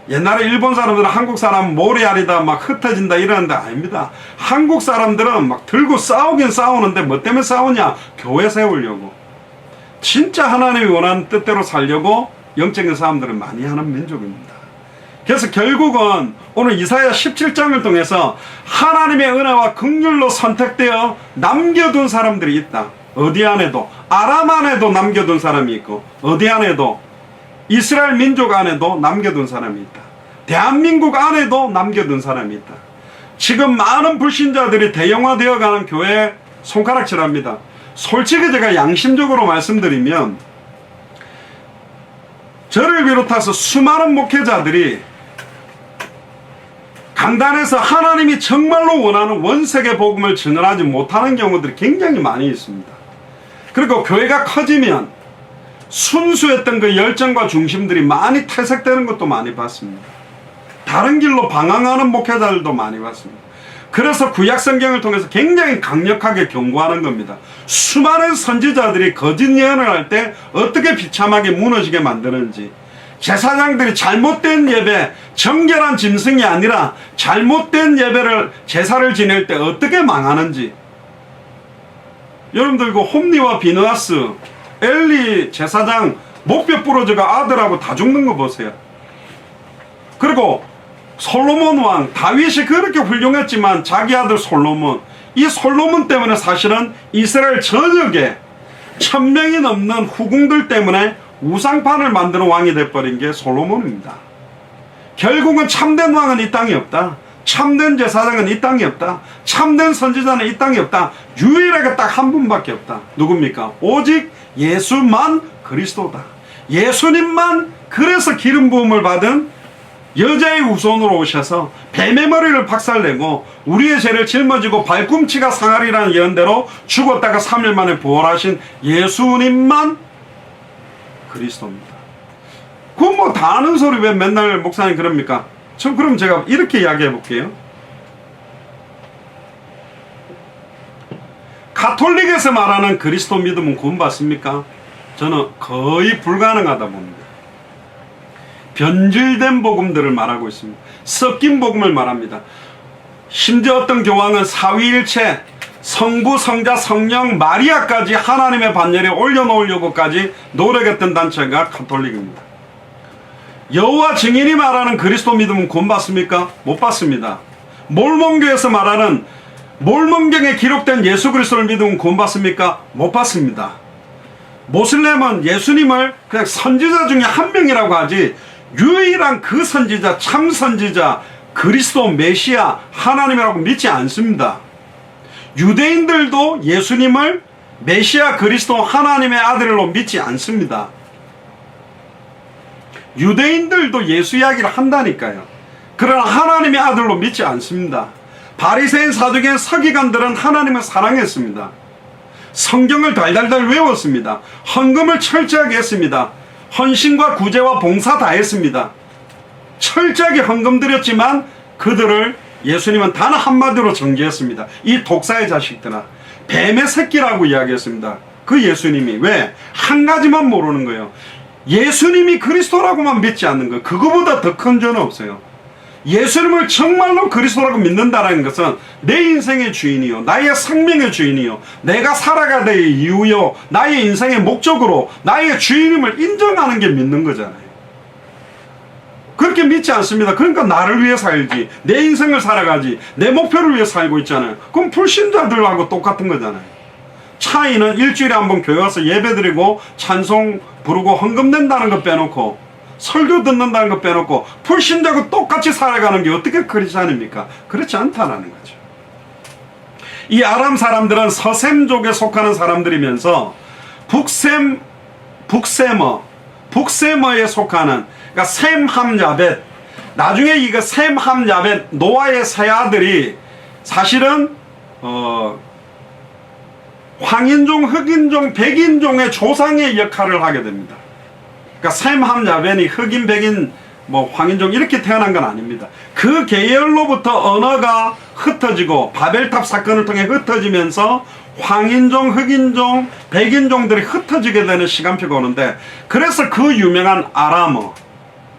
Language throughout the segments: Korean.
옛날에 일본 사람들은 한국 사람 모래알이다 막 흩어진다 이러는데 아닙니다. 한국 사람들은 막 들고 싸우긴 싸우는데 뭐 때문에 싸우냐? 교회 세우려고. 진짜 하나님이 원하는 뜻대로 살려고 영적인 사람들은 많이 하는 민족입니다. 그래서 결국은 오늘 이사야 17장을 통해서 하나님의 은혜와 긍휼로 선택되어 남겨둔 사람들이 있다. 어디 안에도, 아람 안에도 남겨둔 사람이 있고, 어디 안에도, 이스라엘 민족 안에도 남겨둔 사람이 있다. 대한민국 안에도 남겨둔 사람이 있다. 지금 많은 불신자들이 대형화되어가는 교회에 손가락질합니다. 솔직히 제가 양심적으로 말씀드리면 저를 비롯해서 수많은 목회자들이 강단에서 하나님이 정말로 원하는 원색의 복음을 전하지 못하는 경우들이 굉장히 많이 있습니다. 그리고 교회가 커지면 순수했던 그 열정과 중심들이 많이 퇴색되는 것도 많이 봤습니다. 다른 길로 방황하는 목회자들도 많이 봤습니다. 그래서 구약 성경을 통해서 굉장히 강력하게 경고하는 겁니다. 수많은 선지자들이 거짓 예언을 할 때 어떻게 비참하게 무너지게 만드는지, 제사장들이 잘못된 예배, 정결한 짐승이 아니라 잘못된 예배를, 제사를 지낼 때 어떻게 망하는지. 여러분들 그 홈리와 비느하스, 엘리 제사장 목뼈 부러져가 아들하고 다 죽는 거 보세요. 그리고 솔로몬 왕 다윗이 그렇게 훌륭했지만 자기 아들 솔로몬, 이 솔로몬 때문에 사실은 이스라엘 전역에 1000명이 넘는 후궁들 때문에 우상판을 만드는 왕이 돼버린 게 솔로몬입니다. 결국은 참된 왕은 이 땅에 없다. 참된 제사장은 이 땅에 없다. 참된 선지자는 이 땅에 없다. 유일하게 딱 한 분밖에 없다. 누굽니까? 오직 예수만 그리스도다. 예수님만 그래서 기름 부음을 받은 여자의 후손으로 오셔서 뱀의 머리를 박살내고 우리의 죄를 짊어지고 발꿈치가 상하리라는 예언대로 죽었다가 3일 만에 부활하신 예수님만 그리스도입니다. 그건 뭐 다 아는 소리 왜 맨날 목사님 그럽니까? 그럼 제가 이렇게 이야기해 볼게요. 가톨릭에서 말하는 그리스도 믿음은 구원받습니까? 저는 거의 불가능하다 봅니다. 변질된 복음들을 말하고 있습니다. 섞인 복음을 말합니다. 심지어 어떤 교황은 사위일체, 성부, 성자, 성령, 마리아까지 하나님의 반열에 올려놓으려고까지 노력했던 단체가 가톨릭입니다. 여호와 증인이 말하는 그리스도 믿음은 구원받습니까? 못 받습니다. 몰몬교에서 말하는 몰몬경에 기록된 예수 그리스도를 믿으면 구원받습니까? 못 받습니다. 모슬렘은 예수님을 그냥 선지자 중에 한 명이라고 하지 유일한 그 선지자, 참 선지자, 그리스도 메시아 하나님이라고 믿지 않습니다. 유대인들도 예수님을 메시아 그리스도 하나님의 아들로 믿지 않습니다. 유대인들도 예수 이야기를 한다니까요. 그러나 하나님의 아들로 믿지 않습니다. 바리새인, 사두개인, 서기관들은 하나님을 사랑했습니다. 성경을 달달달 외웠습니다. 헌금을 철저하게 했습니다. 헌신과 구제와 봉사 다 했습니다. 철저하게 헌금 드렸지만 그들을 예수님은 단 한마디로 정죄했습니다. 이 독사의 자식들아, 뱀의 새끼라고 이야기했습니다. 그 예수님이 왜? 한 가지만 모르는 거예요. 예수님이 그리스도라고만 믿지 않는 거예요. 그거보다 더 큰 죄는 없어요. 예수님을 정말로 그리스도라고 믿는다는 것은 내 인생의 주인이요, 나의 생명의 주인이요, 내가 살아가야 될 이유요, 나의 인생의 목적으로 나의 주인임을 인정하는 게 믿는 거잖아요. 그렇게 믿지 않습니다. 그러니까 나를 위해 살지, 내 인생을 살아가지, 내 목표를 위해 살고 있잖아요. 그럼 불신자들하고 똑같은 거잖아요. 차이는 일주일에 한 번 교회 와서 예배드리고 찬송 부르고 헌금 낸다는 거 빼놓고, 설교 듣는다는 거 빼놓고 불신자고 똑같이 살아가는 게 어떻게 크리스찬입니까? 그렇지 않다라는 거죠. 이 아람 사람들은 서셈족에 속하는 사람들이면서 북세머에 속하는, 그러니까 셈, 함, 야벳, 나중에 이거 셈, 함, 야벳, 노아의 세 아들이 사실은 황인종, 흑인종, 백인종의 조상의 역할을 하게 됩니다. 그러니까 셈, 함, 야벳이 흑인, 백인, 황인종 이렇게 태어난 건 아닙니다. 그 계열로부터 언어가 흩어지고 바벨탑 사건을 통해 흩어지면서 황인종, 흑인종, 백인종들이 흩어지게 되는 시간표가 오는데, 그래서 그 유명한 아람어,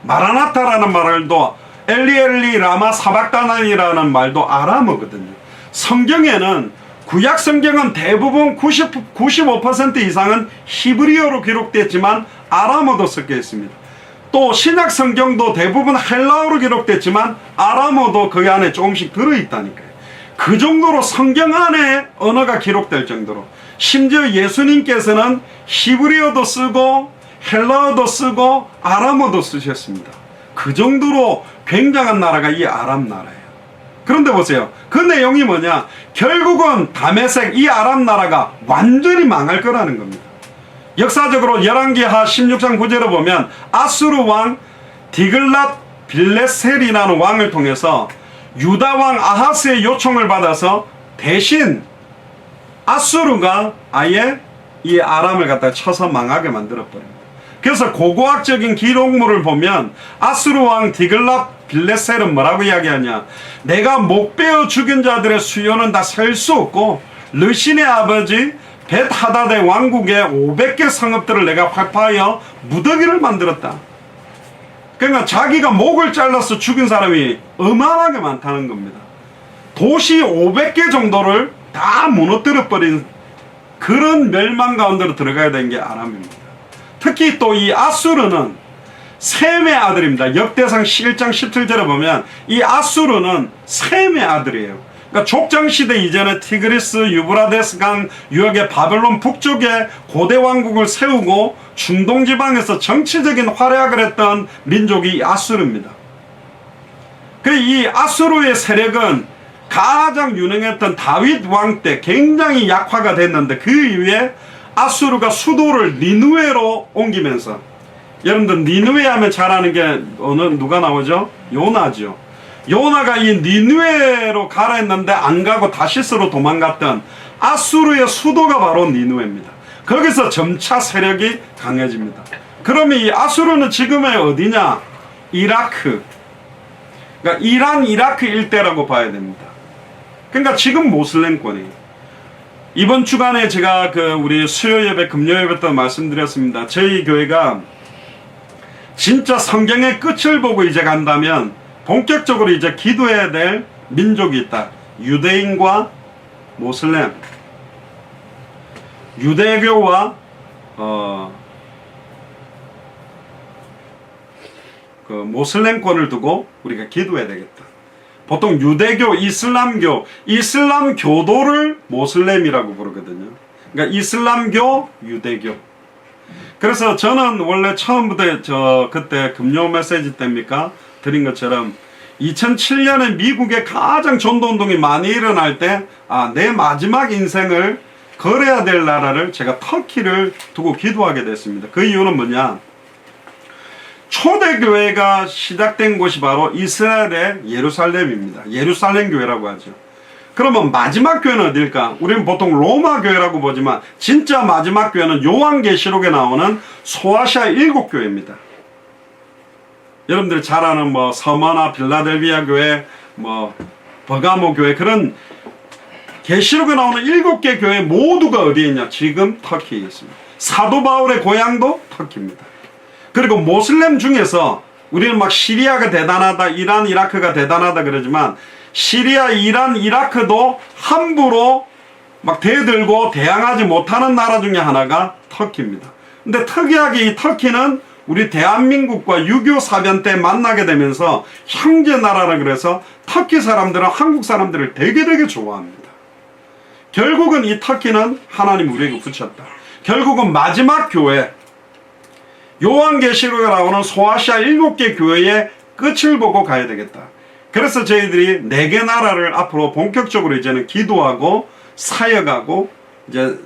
마라나타라는 말도 엘리 라마 사박다난이라는 말도 아람어거든요. 성경에는 구약 성경은 대부분 95% 이상은 히브리어로 기록됐지만 아람어도 섞여 있습니다. 또 신약 성경도 대부분 헬라어로 기록됐지만 아람어도 그 안에 조금씩 들어있다니까요. 그 정도로 성경 안에 언어가 기록될 정도로, 심지어 예수님께서는 히브리어도 쓰고 헬라어도 쓰고 아람어도 쓰셨습니다. 그 정도로 굉장한 나라가 이 아람 나라예요. 그런데 보세요. 그 내용이 뭐냐? 결국은 다메섹, 이 아람 나라가 완전히 망할 거라는 겁니다. 역사적으로 열왕기하 16장 9절을 보면 아수르 왕 디글랏 빌레셀이라는 왕을 통해서 유다 왕 아하스의 요청을 받아서 대신 아수르가 아예 이 아람을 갖다 쳐서 망하게 만들어버립니다. 그래서 고고학적인 기록물을 보면 아수르 왕 디글랏 빌레셀은 뭐라고 이야기하냐? 내가 목베어 죽인 자들의 수요는 다 셀 수 없고 르신의 아버지 벳하닷의 왕국의 500개 성읍들을 내가 활파하여 무더기를 만들었다. 그러니까 자기가 목을 잘라서 죽인 사람이 어마어마하게 많다는 겁니다. 도시 500개 정도를 다 무너뜨려버린 그런 멸망 가운데로 들어가야 되는 게 아람입니다. 특히 또 이 아수르는 셈의 아들입니다. 역대상 11장 17절에 보면 이 아수르는 셈의 아들이에요. 그러니까 족장시대 이전에 티그리스 유브라데스 강 유역의 바벨론 북쪽에 고대 왕국을 세우고 중동지방에서 정치적인 활약을 했던 민족이 아수르입니다. 이 아수르의 세력은 가장 유능했던 다윗 왕 때 굉장히 약화가 됐는데, 그 이후에 아수르가 수도를 니느웨로 옮기면서, 여러분들 니느웨 하면 잘 아는 게 누가 나오죠? 요나죠. 요나가 이 니느웨로 가라 했는데 안 가고 다시스로 도망갔던 아수르의 수도가 바로 니느웨입니다. 거기서 점차 세력이 강해집니다. 그러면 이 아수르는 지금의 어디냐? 이라크. 그러니까 이란, 이라크 일대라고 봐야 됩니다. 그러니까 지금 모슬렘권이에요. 이번 주간에 제가 우리 수요 예배, 금요 예배 때 말씀드렸습니다. 저희 교회가 진짜 성경의 끝을 보고 이제 간다면 본격적으로 이제 기도해야 될 민족이 있다. 유대인과 모슬렘, 유대교와 모슬렘권을 두고 우리가 기도해야 되겠다. 보통 유대교, 이슬람교도를 모슬렘이라고 부르거든요. 그러니까 이슬람교, 유대교. 그래서 저는 원래 처음부터 그때 금요 메시지 때입니까? 드린 것처럼 2007년에 미국에 가장 전도운동이 많이 일어날 때 내 마지막 인생을 걸어야 될 나라를 제가 터키를 두고 기도하게 됐습니다. 그 이유는 뭐냐? 초대교회가 시작된 곳이 바로 이스라엘의 예루살렘입니다. 예루살렘 교회라고 하죠. 그러면 마지막 교회는 어딜까? 우리는 보통 로마 교회라고 보지만 진짜 마지막 교회는 요한계시록에 나오는 소아시아 7교회입니다. 여러분들이 잘 아는 서머나 빌라델비아 교회, 버가모 교회, 그런 계시록에 나오는 7개 교회 모두가 어디에 있냐? 지금 터키에 있습니다. 사도 바울의 고향도 터키입니다. 그리고 모슬렘 중에서 우리는 시리아가 대단하다, 이란, 이라크가 대단하다 그러지만 시리아, 이란, 이라크도 함부로 대들고 대항하지 못하는 나라 중에 하나가 터키입니다. 근데 특이하게 이 터키는 우리 대한민국과 6.25 사변 때 만나게 되면서 형제 나라라 그래서 터키 사람들은 한국 사람들을 되게 좋아합니다. 결국은 이 터키는 하나님 우리에게 붙였다. 결국은 마지막 교회, 요한계시록에 나오는 소아시아 7개 교회의 끝을 보고 가야 되겠다. 그래서 저희들이 4개 나라를 앞으로 본격적으로 이제는 기도하고 사역하고 이제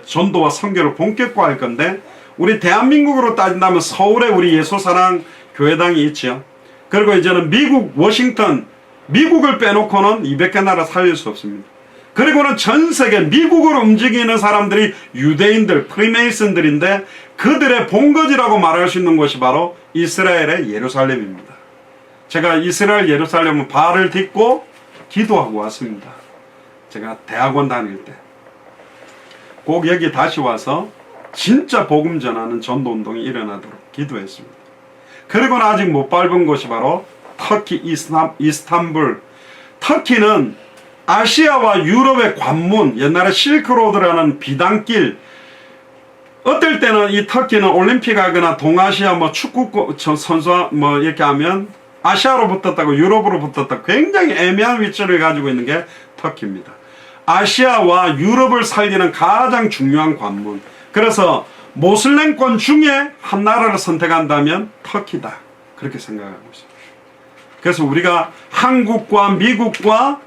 전도와 선교를 본격화할 건데, 우리 대한민국으로 따진다면 서울에 우리 예수사랑 교회당이 있죠. 그리고 이제는 미국, 워싱턴, 미국을 빼놓고는 200개 나라 살릴 수 없습니다. 그리고는 전 세계 미국으로 움직이는 사람들이 유대인들, 프리메이슨들인데 그들의 본거지라고 말할 수 있는 곳이 바로 이스라엘의 예루살렘입니다. 제가 이스라엘 예루살렘은 발을 딛고 기도하고 왔습니다. 제가 대학원 다닐 때 꼭 여기 다시 와서 진짜 복음 전하는 전도운동이 일어나도록 기도했습니다. 그리고는 아직 못 밟은 곳이 바로 터키 이스탄불. 터키는 아시아와 유럽의 관문, 옛날에 실크로드라는 비단길. 어떨 때는 이 터키는 올림픽 하거나 동아시아 뭐 축구 선수 뭐 이렇게 하면 아시아로 붙었다고 유럽으로 붙었다, 굉장히 애매한 위치를 가지고 있는 게 터키입니다. 아시아와 유럽을 살리는 가장 중요한 관문. 그래서 모슬렘권 중에 한 나라를 선택한다면 터키다, 그렇게 생각하고 있습니다. 그래서 우리가 한국과 미국과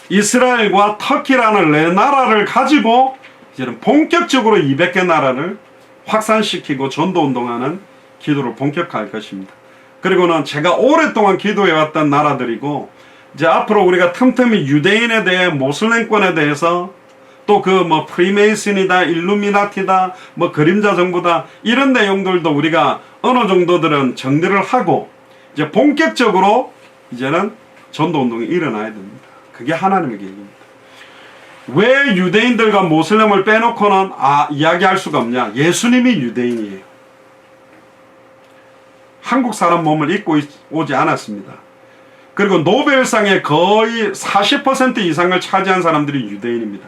이스라엘과 터키라는 네 나라를 가지고 이제는 본격적으로 200개 나라를 확산시키고 전도운동하는 기도를 본격화할 것입니다. 그리고는 제가 오랫동안 기도해왔던 나라들이고, 이제 앞으로 우리가 틈틈이 유대인에 대해, 모슬렘권에 대해서, 또 그 뭐 프리메이슨이다, 일루미나티다, 뭐 그림자 정부다, 이런 내용들도 우리가 어느 정도들은 정리를 하고 이제 본격적으로 이제는 전도운동이 일어나야 됩니다. 그게 하나님의 계획입니다. 왜 유대인들과 모슬렘을 빼놓고는 이야기할 수가 없냐? 예수님이 유대인이에요. 한국 사람 몸을 입고 오지 않았습니다. 그리고 노벨상의 거의 40% 이상을 차지한 사람들이 유대인입니다.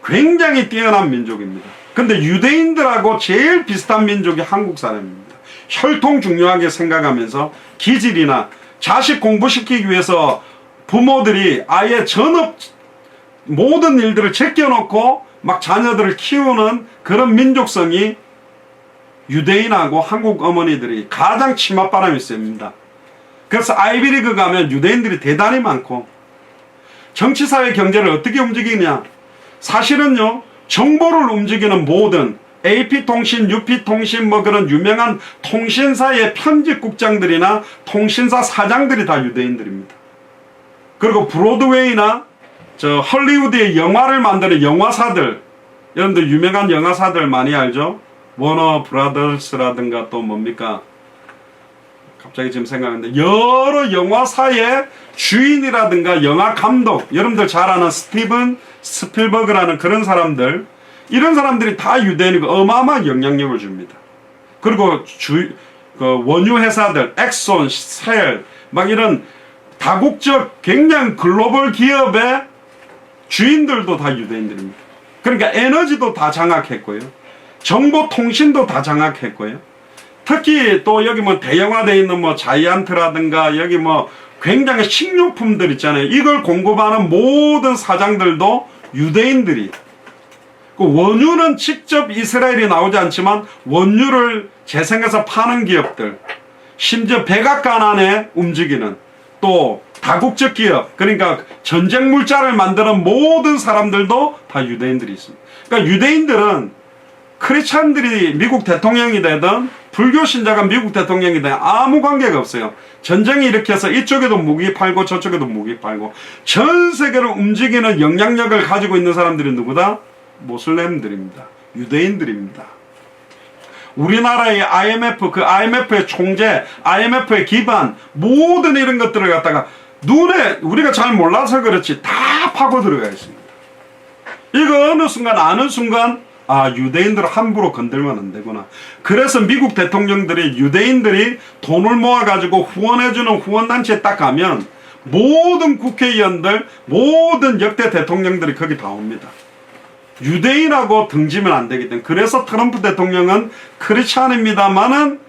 굉장히 뛰어난 민족입니다. 근데 유대인들하고 제일 비슷한 민족이 한국 사람입니다. 혈통 중요하게 생각하면서 기질이나 자식 공부시키기 위해서 부모들이 아예 모든 일들을 제껴놓고 막 자녀들을 키우는 그런 민족성이 유대인하고 한국 어머니들이 가장 치맛바람이 셉니다. 그래서 아이비리그 가면 유대인들이 대단히 많고, 정치, 사회, 경제를 어떻게 움직이냐? 사실은요, 정보를 움직이는 모든 AP통신, UP통신 뭐 그런 유명한 통신사의 편집국장들이나 통신사 사장들이 다 유대인들입니다. 그리고 브로드웨이나 헐리우드의 영화를 만드는 영화사들, 여러분들 유명한 영화사들 많이 알죠? 워너 브라더스라든가 또 뭡니까? 갑자기 지금 생각하는데, 여러 영화사의 주인이라든가 영화 감독, 여러분들 잘 아는 스티븐 스필버그라는 그런 사람들, 이런 사람들이 다 유대인이고 어마어마한 영향력을 줍니다. 그리고 원유 회사들, 엑손, 셀, 막 이런 다국적 굉장히 글로벌 기업의 주인들도 다 유대인들입니다. 그러니까 에너지도 다 장악했고요, 정보통신도 다 장악했고요. 특히 또 여기 뭐 대형화되어 있는 뭐 자이언트라든가 여기 뭐 굉장히 식료품들 있잖아요. 이걸 공급하는 모든 사장들도 유대인들이. 그 원유는 직접 이스라엘이 나오지 않지만 원유를 재생해서 파는 기업들, 심지어 백악관 안에 움직이는 또 다국적 기업, 그러니까 전쟁 물자를 만드는 모든 사람들도 다 유대인들이 있습니다. 그러니까 유대인들은 크리스찬들이 미국 대통령이 되든 불교 신자가 미국 대통령이 되든 아무 관계가 없어요. 전쟁이 일으켜서 이쪽에도 무기 팔고 저쪽에도 무기 팔고 전 세계를 움직이는 영향력을 가지고 있는 사람들이 누구다? 모슬렘들입니다. 유대인들입니다. 우리나라의 IMF, 그 IMF의 총재, IMF의 기반, 모든 이런 것들을 갖다가 눈에 우리가 잘 몰라서 그렇지 다 파고 들어가 있습니다. 이거 어느 순간 아는 순간 유대인들을 함부로 건들면 안 되구나. 그래서 미국 대통령들이 유대인들이 돈을 모아가지고 후원해주는 후원단체에 딱 가면 모든 국회의원들, 모든 역대 대통령들이 거기 다 옵니다. 유대인하고 등지면 안 되기 때문에. 그래서 트럼프 대통령은 크리스찬입니다만은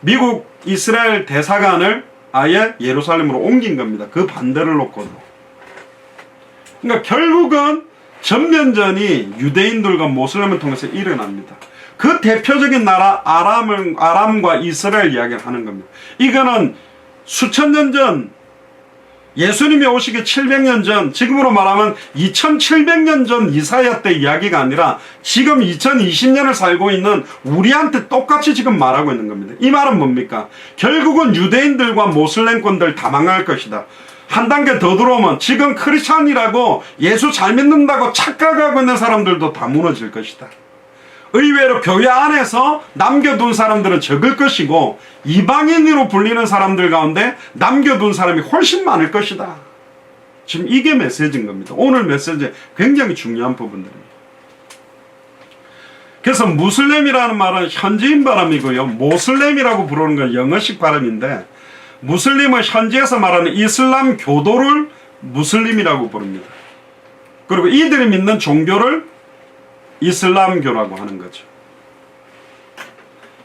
미국 이스라엘 대사관을 아예 예루살렘으로 옮긴 겁니다. 그 반대를 놓고도. 그러니까 결국은 전면전이 유대인들과 모슬렘을 통해서 일어납니다. 그 대표적인 나라 아람과 이스라엘 이야기를 하는 겁니다. 이거는 수천 년 전, 예수님이 오시기 700년 전, 지금으로 말하면 2700년 전 이사야 때 이야기가 아니라 지금 2020년을 살고 있는 우리한테 똑같이 지금 말하고 있는 겁니다. 이 말은 뭡니까? 결국은 유대인들과 모슬렘권들 다 망할 것이다. 한 단계 더 들어오면 지금 크리스찬이라고 예수 잘 믿는다고 착각하고 있는 사람들도 다 무너질 것이다. 의외로 교회 안에서 남겨둔 사람들은 적을 것이고 이방인으로 불리는 사람들 가운데 남겨둔 사람이 훨씬 많을 것이다. 지금 이게 메시지인 겁니다. 오늘 메시지 굉장히 중요한 부분들입니다. 그래서 무슬림이라는 말은 현지인 발음이고요. 모슬렘이라고 부르는 건 영어식 발음인데, 무슬림은 현지에서 말하는 이슬람 교도를 무슬림이라고 부릅니다. 그리고 이들이 믿는 종교를 이슬람교라고 하는 거죠.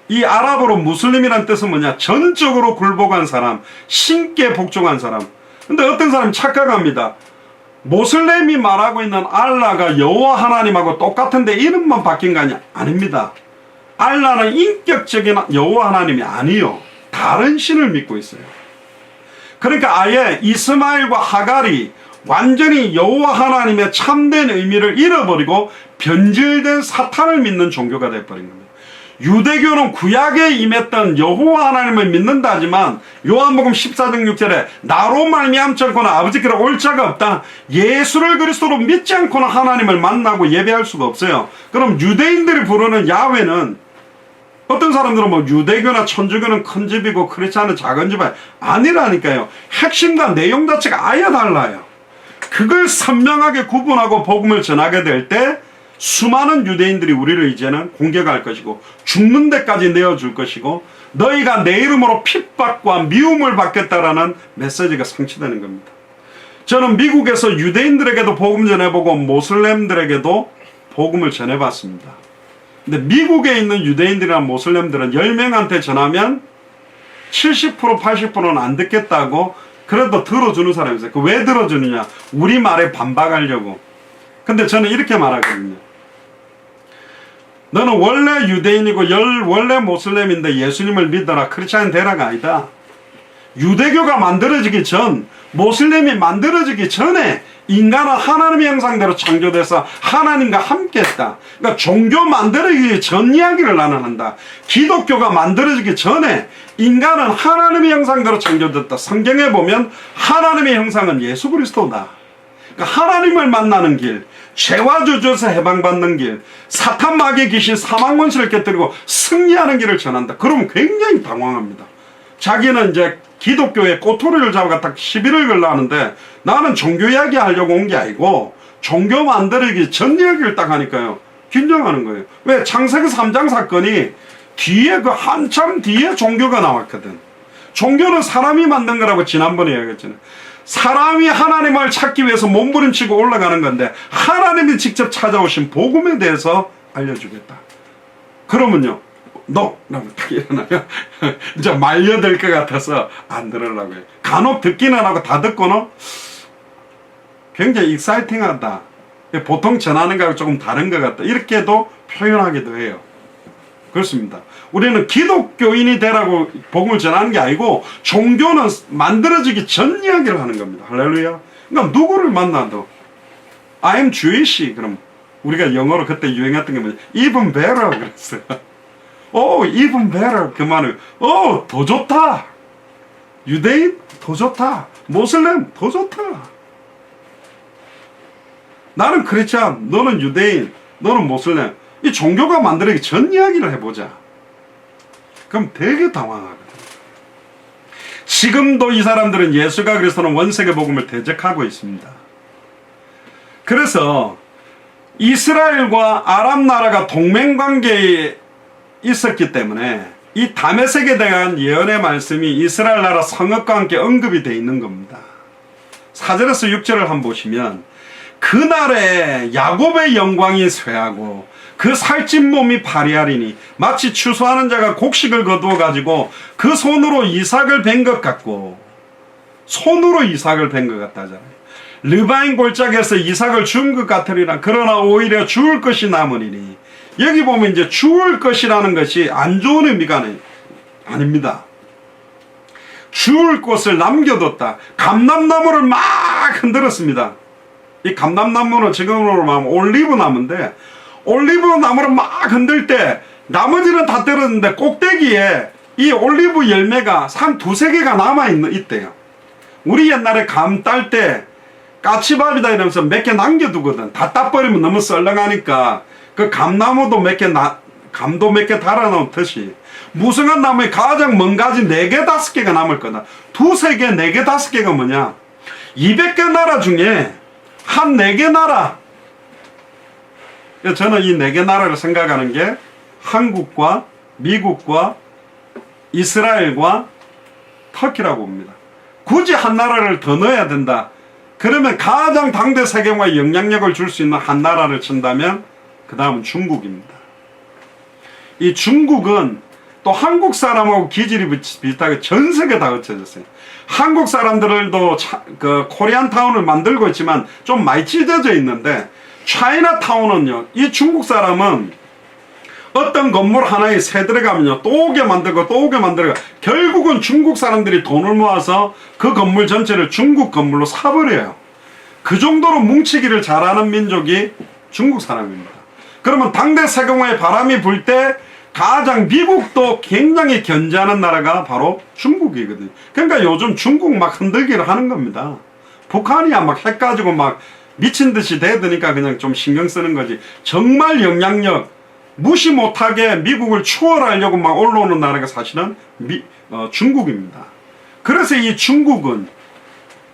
이 아랍어로 무슬림이란 뜻은 뭐냐? 전적으로 굴복한 사람, 신께 복종한 사람. 근데 어떤 사람이 착각합니다. 모슬렘이 말하고 있는 알라가 여호와 하나님하고 똑같은데 이름만 바뀐 거 아닙니다. 알라는 인격적인 여호와 하나님이 아니요, 다른 신을 믿고 있어요. 그러니까 아예 이스마엘과 하갈이 완전히 여호와 하나님의 참된 의미를 잃어버리고 변질된 사탄을 믿는 종교가 되어버린 겁니다. 유대교는 구약에 임했던 여호와 하나님을 믿는다 하지만 요한복음 14장 6절에 나로 말미암지 않고는 아버지께로 올 자가 없다. 예수를 그리스도로 믿지 않고는 하나님을 만나고 예배할 수가 없어요. 그럼 유대인들이 부르는 야훼는, 어떤 사람들은 뭐 유대교나 천주교는 큰 집이고 크리스찬은 작은 집 아니라니까요. 핵심과 내용 자체가 아예 달라요. 그걸 선명하게 구분하고 복음을 전하게 될 때 수많은 유대인들이 우리를 이제는 공격할 것이고 죽는 데까지 내어줄 것이고 너희가 내 이름으로 핍박과 미움을 받겠다라는 메시지가 상치되는 겁니다. 저는 미국에서 유대인들에게도 복음 전해보고 모슬렘들에게도 복음을 전해봤습니다. 근데 미국에 있는 유대인들이나 모슬렘들은 10명한테 전하면 70% 80%는 안 듣겠다고 그래도 들어주는 사람이 있어요. 그 왜 들어주느냐? 우리 말에 반박하려고. 근데 저는 이렇게 말하거든요. 너는 원래 유대인이고 원래 모슬렘인데 예수님을 믿어라, 크리스찬 되라가 아니다. 유대교가 만들어지기 전, 모슬렘이 만들어지기 전에 인간은 하나님의 형상대로 창조돼서 하나님과 함께했다. 그러니까 종교 만들어지기 전 이야기를 나는 한다. 기독교가 만들어지기 전에 인간은 하나님의 형상대로 창조됐다. 성경에 보면 하나님의 형상은 예수 그리스도다. 그러니까 하나님을 만나는 길, 죄와 저주에서 해방받는 길, 사탄 마귀 귀신 사망 원수를 깨뜨리고 승리하는 길을 전한다. 그러면 굉장히 당황합니다. 자기는 이제 기독교의 꼬투리를 잡아갖다 시비를 걸라 하는데 나는 종교 이야기 하려고 온 게 아니고 종교 만들기 전 이야기를 딱 하니까요, 긴장하는 거예요. 왜? 창세기 3장 사건이 뒤에, 그 한참 뒤에 종교가 나왔거든. 종교는 사람이 만든 거라고 지난번에 이야기했잖아요. 사람이 하나님을 찾기 위해서 몸부림치고 올라가는 건데 하나님이 직접 찾아오신 복음에 대해서 알려주겠다. 그러면요, 너! 라고 딱 일어나요. 이제 말려들 것 같아서 안 들으려고 해요. 간혹 듣기는 하고 다 듣고는 굉장히 익사이팅하다. 보통 전하는 거하고 조금 다른 것 같다. 이렇게도 표현하기도 해요. 그렇습니다. 우리는 기독교인이 되라고 복음을 전하는 게 아니고 종교는 만들어지기 전 이야기를 하는 겁니다. 할렐루야. 그러니까 누구를 만나도 I am Jewish. 그럼 우리가 영어로 그때 유행했던 게 뭐지? Even better 그랬어요. even better. 그 말은 더 좋다. 유대인 더 좋다. 모슬렘 더 좋다. 나는 크리스찬, 너는 유대인, 너는 모슬렘. 이 종교가 만들기 전 이야기를 해보자. 그럼 되게 당황하거든. 지금도 이 사람들은 예수가 그리스도는 원세계 복음을 대적하고 있습니다. 그래서 이스라엘과 아랍 나라가 동맹관계에 있었기 때문에 이 다메섹에 대한 예언의 말씀이 이스라엘 나라 성읍과 함께 언급이 되어 있는 겁니다. 4절에서 6절을 한번 보시면 그날에 야곱의 영광이 쇠하고 그 살찐 몸이 파리하리니 마치 추수하는 자가 곡식을 거두어 가지고 그 손으로 이삭을 벤 것 같고, 손으로 이삭을 벤 것 같다잖아요. 르바인 골짜기에서 이삭을 준 것 같으리라. 그러나 오히려 죽을 것이 남으리니. 여기 보면 이제 죽을 것이라는 것이 안 좋은 의미가 아닙니다. 죽을 것을 남겨뒀다. 감람나무를 막 흔들었습니다. 이 감람나무는 지금으로 말하면 올리브 나무인데, 올리브 나무를 막 흔들 때 나머지는 다 떨어졌는데 꼭대기에 이 올리브 열매가 한 두세 개가 남아있대요. 우리 옛날에 감 딸 때 까치밥이다 이러면서 몇 개 남겨두거든. 다 따버리면 너무 썰렁하니까 그 감나무도 감도 몇 개 달아놓듯이 무성한 나무에 가장 먼 가지 4개 5개가 남을 거다. 두세 개, 4개, 5개가 뭐냐? 200개 나라 중에 한 4개 나라, 저는 이 네 개 나라를 생각하는 게 한국과 미국과 이스라엘과 터키라고 봅니다. 굳이 한 나라를 더 넣어야 된다. 그러면 가장 당대 세계화에 영향력을 줄 수 있는 한 나라를 친다면 그 다음은 중국입니다. 이 중국은 또 한국 사람하고 기질이 비슷하게 전 세계 다 흩어졌어요. 한국 사람들도 그 코리안타운을 만들고 있지만 좀 많이 찢어져 있는데, 차이나타운은요, 이 중국 사람은 어떤 건물 하나에 새 들어가면요 또 오게 만들고 또 오게 만들고, 결국은 중국 사람들이 돈을 모아서 그 건물 전체를 중국 건물로 사버려요. 그 정도로 뭉치기를 잘하는 민족이 중국 사람입니다. 그러면 당대 세계화의 바람이 불 때 가장 미국도 굉장히 견제하는 나라가 바로 중국이거든요. 그러니까 요즘 중국 막 흔들기를 하는 겁니다. 북한이야 막 핵 가지고 막 미친 듯이 대드니까 그냥 좀 신경 쓰는 거지. 정말 영향력 무시 못하게 미국을 추월하려고 막 올라오는 나라가 사실은 중국입니다. 그래서 이 중국은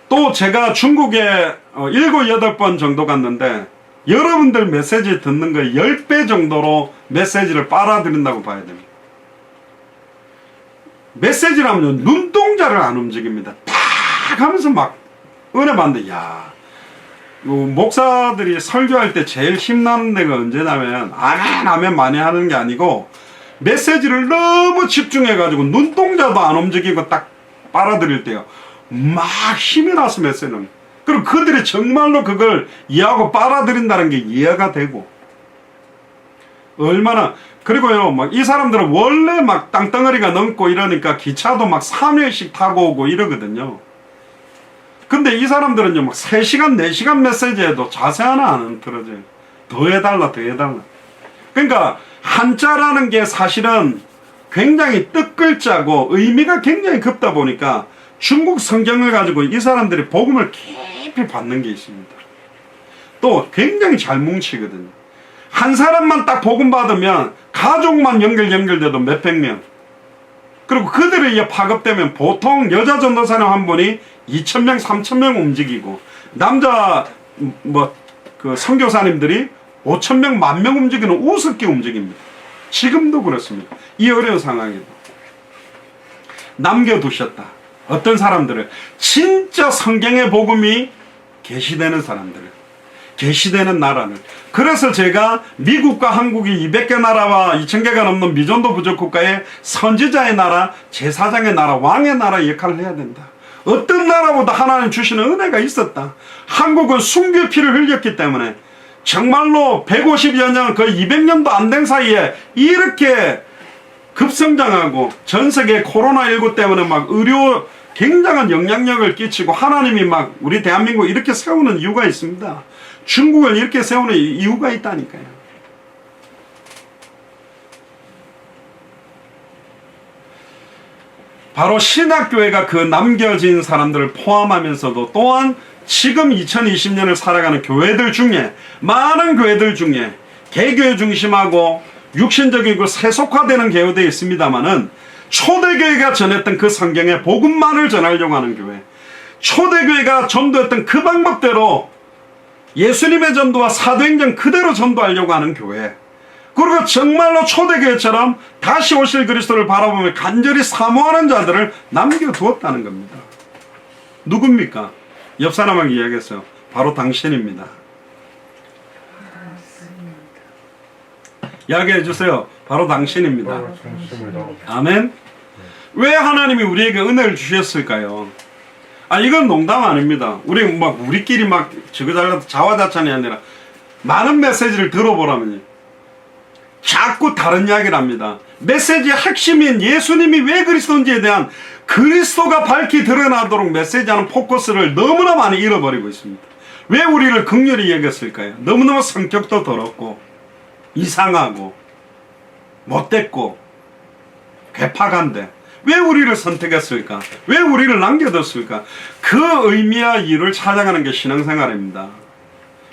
또 제가 중국에 7, 8번 정도 갔는데, 여러분들 메시지 듣는 거에 10배 정도로 메시지를 빨아들인다고 봐야 됩니다. 메시지라면요, 눈동자를 안 움직입니다. 탁 하면서 막 은혜 받는데, 야, 목사들이 설교할 때 제일 힘나는 데가 언제냐면, 아멘, 아멘 많이 하는 게 아니고, 메시지를 너무 집중해가지고 눈동자도 안 움직이고 딱 빨아들일 때요, 막 힘이 나서 메시지는. 그리고 그들이 정말로 그걸 이해하고 빨아들인다는 게 이해가 되고, 얼마나, 그리고요, 막 이 사람들은 원래 막 땅덩어리가 넘고 이러니까 기차도 막 3회씩 타고 오고 이러거든요. 근데 이 사람들은요, 막 3시간, 4시간 메시지에도 자세 하나 안 흐트러져요. 더 해달라, 더 해달라. 그러니까 한자라는 게 사실은 굉장히 뜻글자고 의미가 굉장히 깊다 보니까 중국 성경을 가지고 이 사람들이 복음을 깊이 받는 게 있습니다. 또 굉장히 잘 뭉치거든요. 한 사람만 딱 복음 받으면 가족만 연결돼도 몇백 명. 그리고 그들에 의해 파급되면 보통 여자 전도사님 한 분이 2,000명, 3,000명 움직이고, 남자 그 선교사님들이 5,000명, 10,000명 움직이는 우습게 움직입니다. 지금도 그렇습니다. 이 어려운 상황에도 남겨두셨다. 어떤 사람들을, 진짜 성경의 복음이 계시되는 사람들을, 계시되는 나라를. 그래서 제가 미국과 한국이 200개 나라와 2,000개가 넘는 미전도 부족 국가의 선지자의 나라, 제사장의 나라, 왕의 나라 역할을 해야 된다. 어떤 나라보다 하나님 주시는 은혜가 있었다. 한국은 순교의 피를 흘렸기 때문에 정말로 150여 년, 거의 200년도 안 된 사이에 이렇게 급성장하고, 전 세계 코로나19 때문에 막 의료 굉장한 영향력을 끼치고 하나님이 막 우리 대한민국 이렇게 세우는 이유가 있습니다. 중국을 이렇게 세우는 이유가 있다니까요. 바로 신학교회가 그 남겨진 사람들을 포함하면서도, 또한 지금 2020년을 살아가는 교회들 중에, 많은 교회들 중에 개교회 중심하고 육신적이고 세속화되는 교회도 있습니다만은, 초대교회가 전했던 그 성경의 복음만을 전하려고 하는 교회, 초대교회가 전도했던 그 방법대로 예수님의 전도와 사도행전 그대로 전도하려고 하는 교회, 그리고 정말로 초대교회처럼 다시 오실 그리스도를 바라보며 간절히 사모하는 자들을 남겨두었다는 겁니다. 누굽니까? 옆 사람에게 이야기했어요. 바로 당신입니다. 이야기해 주세요. 바로 당신입니다. 아멘. 왜 하나님이 우리에게 은혜를 주셨을까요? 이건 농담 아닙니다. 우리끼리 막 저거 잘라도 자화자찬이 아니라, 많은 메시지를 들어보라면요, 자꾸 다른 이야기를 합니다. 메시지의 핵심인 예수님이 왜 그리스도인지에 대한 그리스도가 밝히 드러나도록 메시지하는 포커스를 너무나 많이 잃어버리고 있습니다. 왜 우리를 긍휼히 여겼을까요? 너무너무 성격도 더럽고 이상하고 못됐고 괴팍한데 왜 우리를 선택했을까? 왜 우리를 남겨뒀을까? 그 의미와 이유를 찾아가는 게 신앙생활입니다.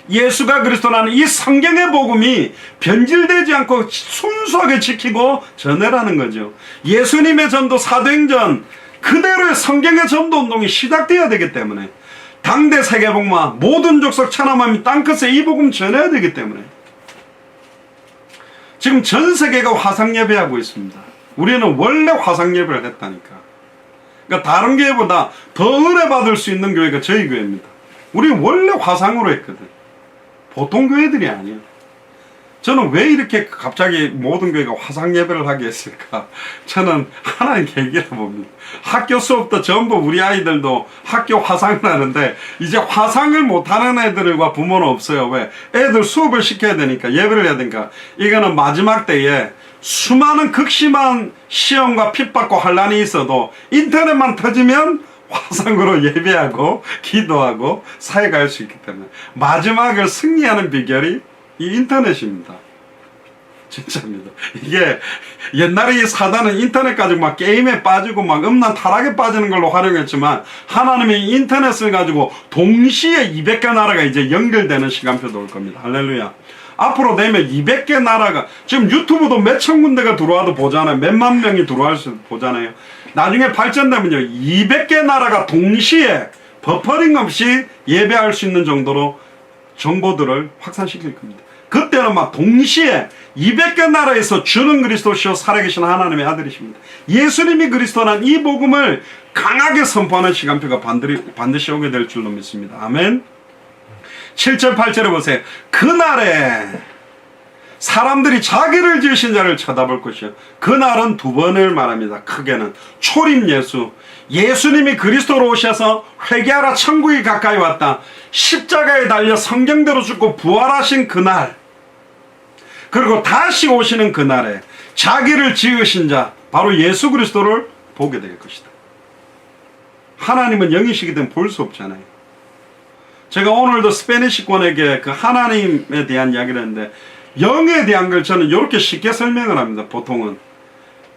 예수가 그리스도라는 이 성경의 복음이 변질되지 않고 순수하게 지키고 전해라는 거죠. 예수님의 전도, 사도행전 그대로의 성경의 전도 운동이 시작되어야 되기 때문에, 당대 세계복마 모든 족속 천하만민 땅끝에 이 복음 전해야 되기 때문에, 지금 전 세계가 화상 예배하고 있습니다. 우리는 원래 화상 예배를 했다니까. 그러니까 다른 교회보다 더 은혜 받을 수 있는 교회가 저희 교회입니다. 우리는 원래 화상으로 했거든. 보통 교회들이 아니에요. 저는 왜 이렇게 갑자기 모든 교회가 화상 예배를 하게 했을까? 저는 하나의 계기라 봅니다. 학교 수업도 전부 우리 아이들도 학교 화상을 하는데 이제 화상을 못하는 애들과 부모는 없어요. 왜? 애들 수업을 시켜야 되니까, 예배를 해야 되니까. 이거는 마지막 때에 수많은 극심한 시험과 핍박과 환란이 있어도 인터넷만 터지면 화상으로 예배하고 기도하고 사역할 수 있기 때문에 마지막을 승리하는 비결이 이 인터넷입니다. 진짜입니다. 이게 옛날에 이 사단은 인터넷 가지고 막 게임에 빠지고 막 음란 타락에 빠지는 걸로 활용했지만, 하나님이 인터넷을 가지고 동시에 200개 나라가 이제 연결되는 시간표도 올 겁니다. 할렐루야. 앞으로 되면 200개 나라가, 지금 유튜브도 몇천 군데가 들어와도 보잖아요. 몇만 명이 들어와서 보잖아요. 나중에 발전되면요, 200개 나라가 동시에 버퍼링 없이 예배할 수 있는 정도로 정보들을 확산시킬 겁니다. 그때는 막 동시에 200개 나라에서 주는 그리스도시요 살아계신 하나님의 아들이십니다. 예수님이 그리스도란 이 복음을 강하게 선포하는 시간표가 반드시 오게 될 줄로 믿습니다. 아멘. 7절 8절에 보세요. 그날에 사람들이 자기를 지으신 자를 쳐다볼 것이요. 그날은 두 번을 말합니다. 크게는 초림 예수, 예수님이 그리스도로 오셔서 회개하라 천국이 가까이 왔다, 십자가에 달려 성경대로 죽고 부활하신 그날, 그리고 다시 오시는 그날에 자기를 지으신 자, 바로 예수 그리스도를 보게 될 것이다. 하나님은 영이시기 때문에 볼 수 없잖아요. 제가 오늘도 스페니시권에게 그 하나님에 대한 이야기를 했는데, 영에 대한 걸 저는 이렇게 쉽게 설명을 합니다. 보통은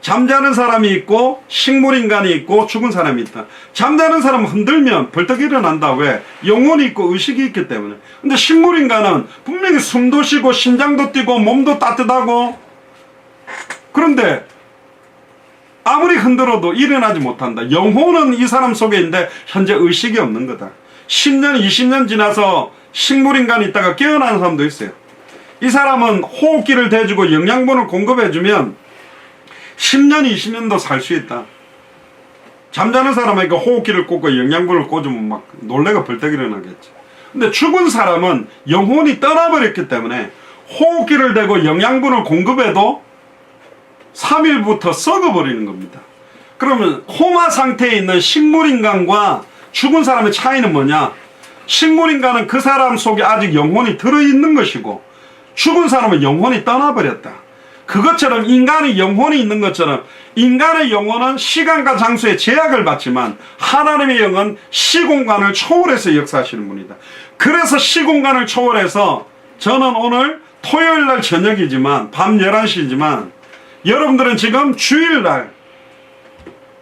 잠자는 사람이 있고 식물인간이 있고 죽은 사람이 있다. 잠자는 사람은 흔들면 벌떡 일어난다. 왜? 영혼이 있고 의식이 있기 때문에. 근데 식물인간은 분명히 숨도 쉬고 심장도 뛰고 몸도 따뜻하고, 그런데 아무리 흔들어도 일어나지 못한다. 영혼은 이 사람 속에 있는데 현재 의식이 없는 거다. 10년 20년 지나서 식물인간이 있다가 깨어나는 사람도 있어요. 이 사람은 호흡기를 대주고 영양분을 공급해주면 10년 20년도 살 수 있다. 잠자는 사람에게 호흡기를 꽂고 영양분을 꽂으면 막 놀래가 벌떡 일어나겠지. 근데 죽은 사람은 영혼이 떠나버렸기 때문에 호흡기를 대고 영양분을 공급해도 3일부터 썩어버리는 겁니다. 그러면 코마 상태에 있는 식물인간과 죽은 사람의 차이는 뭐냐? 식물인간은 그 사람 속에 아직 영혼이 들어있는 것이고, 죽은 사람은 영혼이 떠나버렸다. 그것처럼 인간의 영혼이 있는 것처럼 인간의 영혼은 시간과 장소에 제약을 받지만 하나님의 영은 시공간을 초월해서 역사하시는 분이다. 그래서 시공간을 초월해서 저는 오늘 토요일날 저녁이지만 밤 11시지만 여러분들은 지금 주일날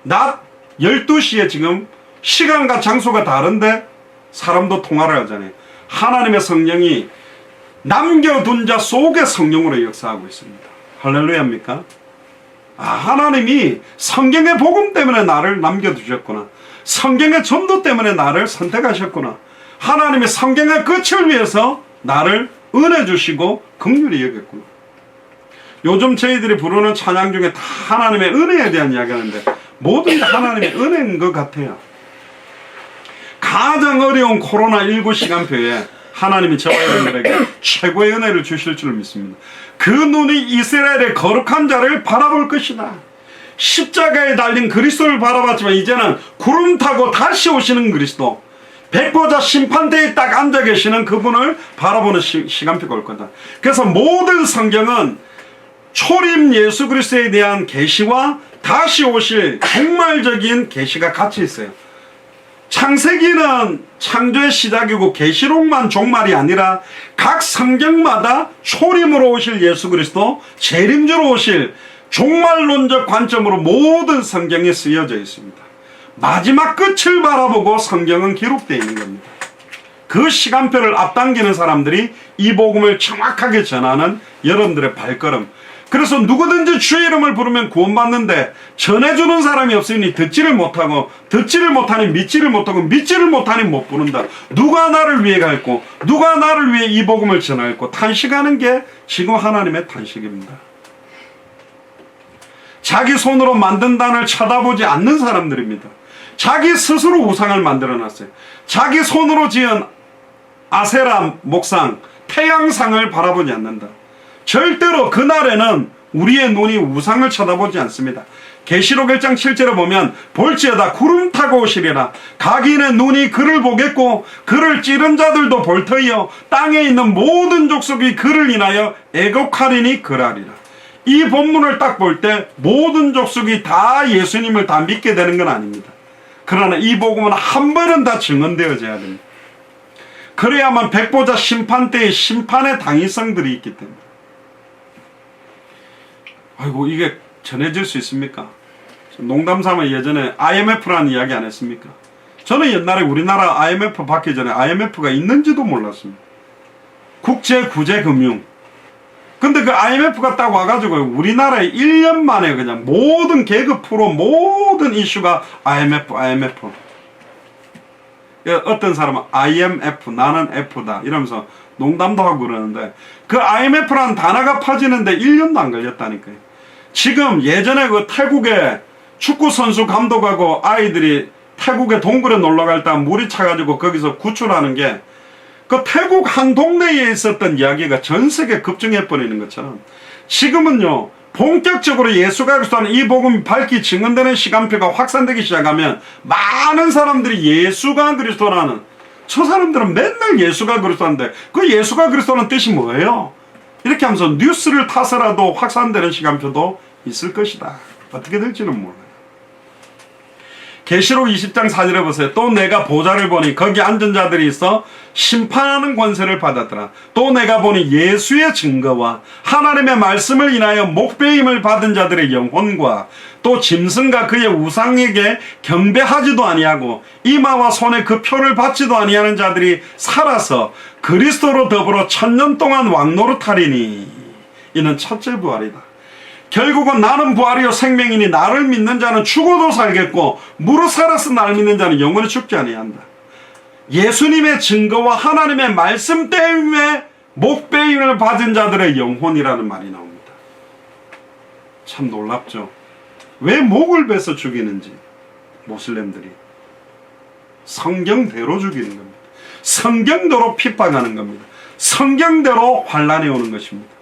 낮 12시에 지금 시간과 장소가 다른데 사람도 통화를 하잖아요. 하나님의 성령이 남겨둔 자 속에 성령으로 역사하고 있습니다. 할렐루야입니까? 아, 하나님이 성경의 복음 때문에 나를 남겨두셨구나. 성경의 전도 때문에 나를 선택하셨구나. 하나님이 성경의 끝을 위해서 나를 은혜 주시고 긍휼히 여겼구나. 요즘 저희들이 부르는 찬양 중에 다 하나님의 은혜에 대한 이야기 하는데 모든 게 하나님의 은혜인 것 같아요. 가장 어려운 코로나19 시간표에 하나님이 저와 여러분들에게 최고의 은혜를 주실 줄 믿습니다. 그 눈이 이스라엘의 거룩한 자를 바라볼 것이다. 십자가에 달린 그리스도를 바라봤지만 이제는 구름 타고 다시 오시는 그리스도, 백보자 심판대에 딱 앉아 계시는 그분을 바라보는 시간표가 올 거다. 그래서 모든 성경은 초림 예수 그리스도에 대한 계시와 다시 오실 종말적인 계시가 같이 있어요. 창세기는 창조의 시작이고 계시록만 종말이 아니라 각 성경마다 초림으로 오실 예수 그리스도, 재림주로 오실 종말론적 관점으로 모든 성경에 쓰여져 있습니다. 마지막 끝을 바라보고 성경은 기록되어 있는 겁니다. 그 시간표를 앞당기는 사람들이 이 복음을 정확하게 전하는 여러분들의 발걸음. 그래서 누구든지 주의 이름을 부르면 구원받는데 전해주는 사람이 없으니 듣지를 못하고, 듣지를 못하니 믿지를 못하고, 믿지를 못하니 못 부른다. 누가 나를 위해 갈고 누가 나를 위해 이 복음을 전할고. 탄식하는 게 지금 하나님의 탄식입니다. 자기 손으로 만든 단을 쳐다보지 않는 사람들입니다. 자기 스스로 우상을 만들어놨어요. 자기 손으로 지은 아세라 목상, 태양상을 바라보지 않는다. 절대로 그날에는 우리의 눈이 우상을 쳐다보지 않습니다. 계시록 1장 7절에 보면 볼지어다 구름 타고 오시리라. 각인의 눈이 그를 보겠고 그를 찌른 자들도 볼 터이요 땅에 있는 모든 족속이 그를 인하여 애곡하리니 그라리라. 이 본문을 딱 볼 때 모든 족속이 다 예수님을 다 믿게 되는 건 아닙니다. 그러나 이 복음은 한 번은 다 증언되어져야 됩니다. 그래야만 백보자 심판 때의 심판의 당위성들이 있기 때문에. 아이고, 이게 전해질 수 있습니까? 농담 삼아 예전에 IMF라는 이야기 안 했습니까? 저는 옛날에 우리나라 IMF 받기 전에 IMF가 있는지도 몰랐습니다. 국제구제금융. 근데 그 IMF가 딱 와가지고 우리나라에 1년 만에 그냥 모든 개그 프로 모든 이슈가 IMF. 어떤 사람은 IMF, 나는 F다 이러면서 농담도 하고 그러는데 그 IMF라는 단어가 퍼지는데 1년도 안 걸렸다니까요. 지금 예전에 그 태국에 축구선수 감독하고 아이들이 태국에 동굴에 놀러갈 때 물이 차가지고 거기서 구출하는 게 그 태국 한 동네에 있었던 이야기가 전 세계 급증해버리는 것처럼 지금은요 본격적으로 예수가 그리스도는 이 복음이 밝히 증언되는 시간표가 확산되기 시작하면 많은 사람들이 예수가 그리스도라는, 저 사람들은 맨날 예수가 그리스도인데 그 예수가 그리스도는 뜻이 뭐예요? 이렇게 하면서 뉴스를 타서라도 확산되는 시간표도 있을 것이다. 어떻게 될지는 몰라요. 계시록 20장 4절에 보세요. 또 내가 보좌를 보니 거기 앉은 자들이 있어 심판하는 권세를 받았더라. 또 내가 보니 예수의 증거와 하나님의 말씀을 인하여 목배임을 받은 자들의 영혼과 또 짐승과 그의 우상에게 경배하지도 아니하고 이마와 손에 그 표를 받지도 아니하는 자들이 살아서 그리스도로 더불어 1000년 동안 왕노릇하리니 이는 첫째 부활이다. 결국은 나는 부활이요 생명이니 나를 믿는 자는 죽어도 살겠고 무릇 살아서 나를 믿는 자는 영원히 죽지 아니한다. 예수님의 증거와 하나님의 말씀 때문에 목배임을 받은 자들의 영혼이라는 말이 나옵니다. 참 놀랍죠. 왜 목을 베서 죽이는지 모슬렘들이 성경대로 죽이는 겁니다. 성경대로 핍박하는 겁니다. 성경대로 환난이 오는 것입니다.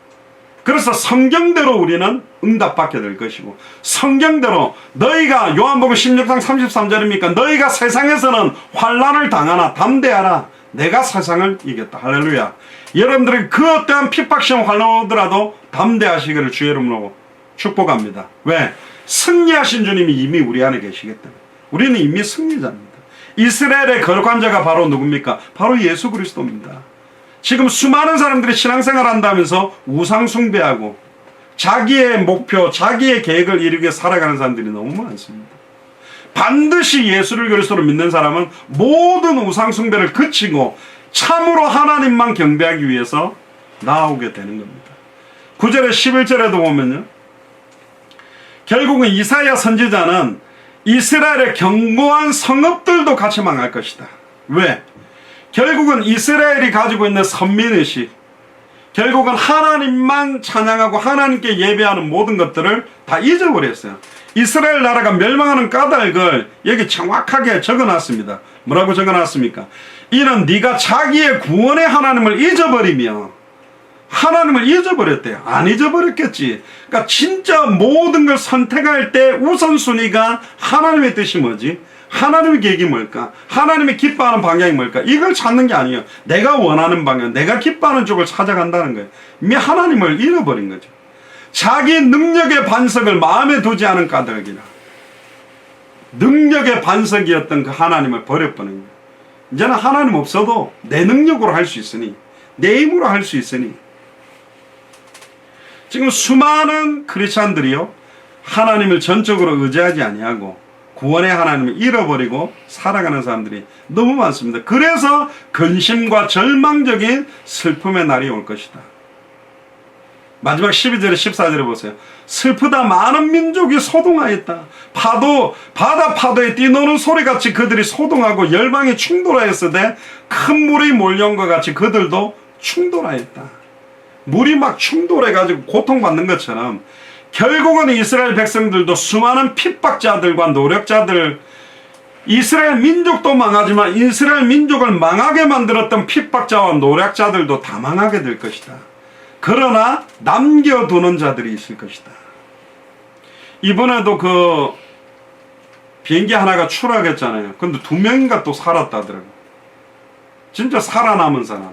그래서 성경대로 우리는 응답받게 될 것이고 성경대로 너희가 요한복음 16장 33절입니까? 너희가 세상에서는 환난을 당하나 담대하라. 내가 세상을 이겼다. 할렐루야. 여러분들이 그 어떠한 핍박시험 환난 오더라도 담대하시기를 주의 이름으로 축복합니다. 왜? 승리하신 주님이 이미 우리 안에 계시기 때문에. 우리는 이미 승리자입니다. 이스라엘의 거룩한 자가 바로 누굽니까? 바로 예수 그리스도입니다. 지금 수많은 사람들이 신앙생활 한다면서 우상 숭배하고 자기의 목표, 자기의 계획을 이루기 위해 살아가는 사람들이 너무 많습니다. 반드시 예수를 그리스도로 믿는 사람은 모든 우상 숭배를 그치고 참으로 하나님만 경배하기 위해서 나아오게 되는 겁니다. 9절에 11절에도 보면요, 결국은 이사야 선지자는 이스라엘의 견고한 성읍들도 같이 망할 것이다. 왜? 결국은 이스라엘이 가지고 있는 선민의식, 결국은 하나님만 찬양하고 하나님께 예배하는 모든 것들을 다 잊어버렸어요. 이스라엘 나라가 멸망하는 까닭을 여기 정확하게 적어놨습니다. 뭐라고 적어놨습니까? 이는 네가 자기의 구원의 하나님을 잊어버리며, 하나님을 잊어버렸대요. 안 잊어버렸겠지. 그러니까 진짜 모든 걸 선택할 때 우선순위가 하나님의 뜻이 뭐지? 하나님의 계획이 뭘까? 하나님이 기뻐하는 방향이 뭘까? 이걸 찾는 게 아니에요. 내가 원하는 방향, 내가 기뻐하는 쪽을 찾아간다는 거예요. 이미 하나님을 잃어버린 거죠. 자기 능력의 반석을 마음에 두지 않은 까닭이라. 능력의 반석이었던 그 하나님을 버려버린 거예요. 이제는 하나님 없어도 내 능력으로 할 수 있으니, 내 힘으로 할 수 있으니. 지금 수많은 크리스찬들이요, 하나님을 전적으로 의지하지 아니하고 구원의 하나님을 잃어버리고 살아가는 사람들이 너무 많습니다. 그래서 근심과 절망적인 슬픔의 날이 올 것이다. 마지막 12절에 14절에 보세요. 슬프다 많은 민족이 소동하였다. 바다 파도에 뛰노는 소리같이 그들이 소동하고 열방이 충돌하였으되 큰 물이 몰려온 것 같이 그들도 충돌하였다. 물이 막 충돌해가지고 고통받는 것처럼 결국은 이스라엘 백성들도 수많은 핍박자들과 노력자들, 이스라엘 민족도 망하지만 이스라엘 민족을 망하게 만들었던 핍박자와 노력자들도 다 망하게 될 것이다. 그러나 남겨두는 자들이 있을 것이다. 이번에도 그 비행기 하나가 추락했잖아요. 근데 2명인가 또 살았다더라고요. 진짜 살아남은 사람.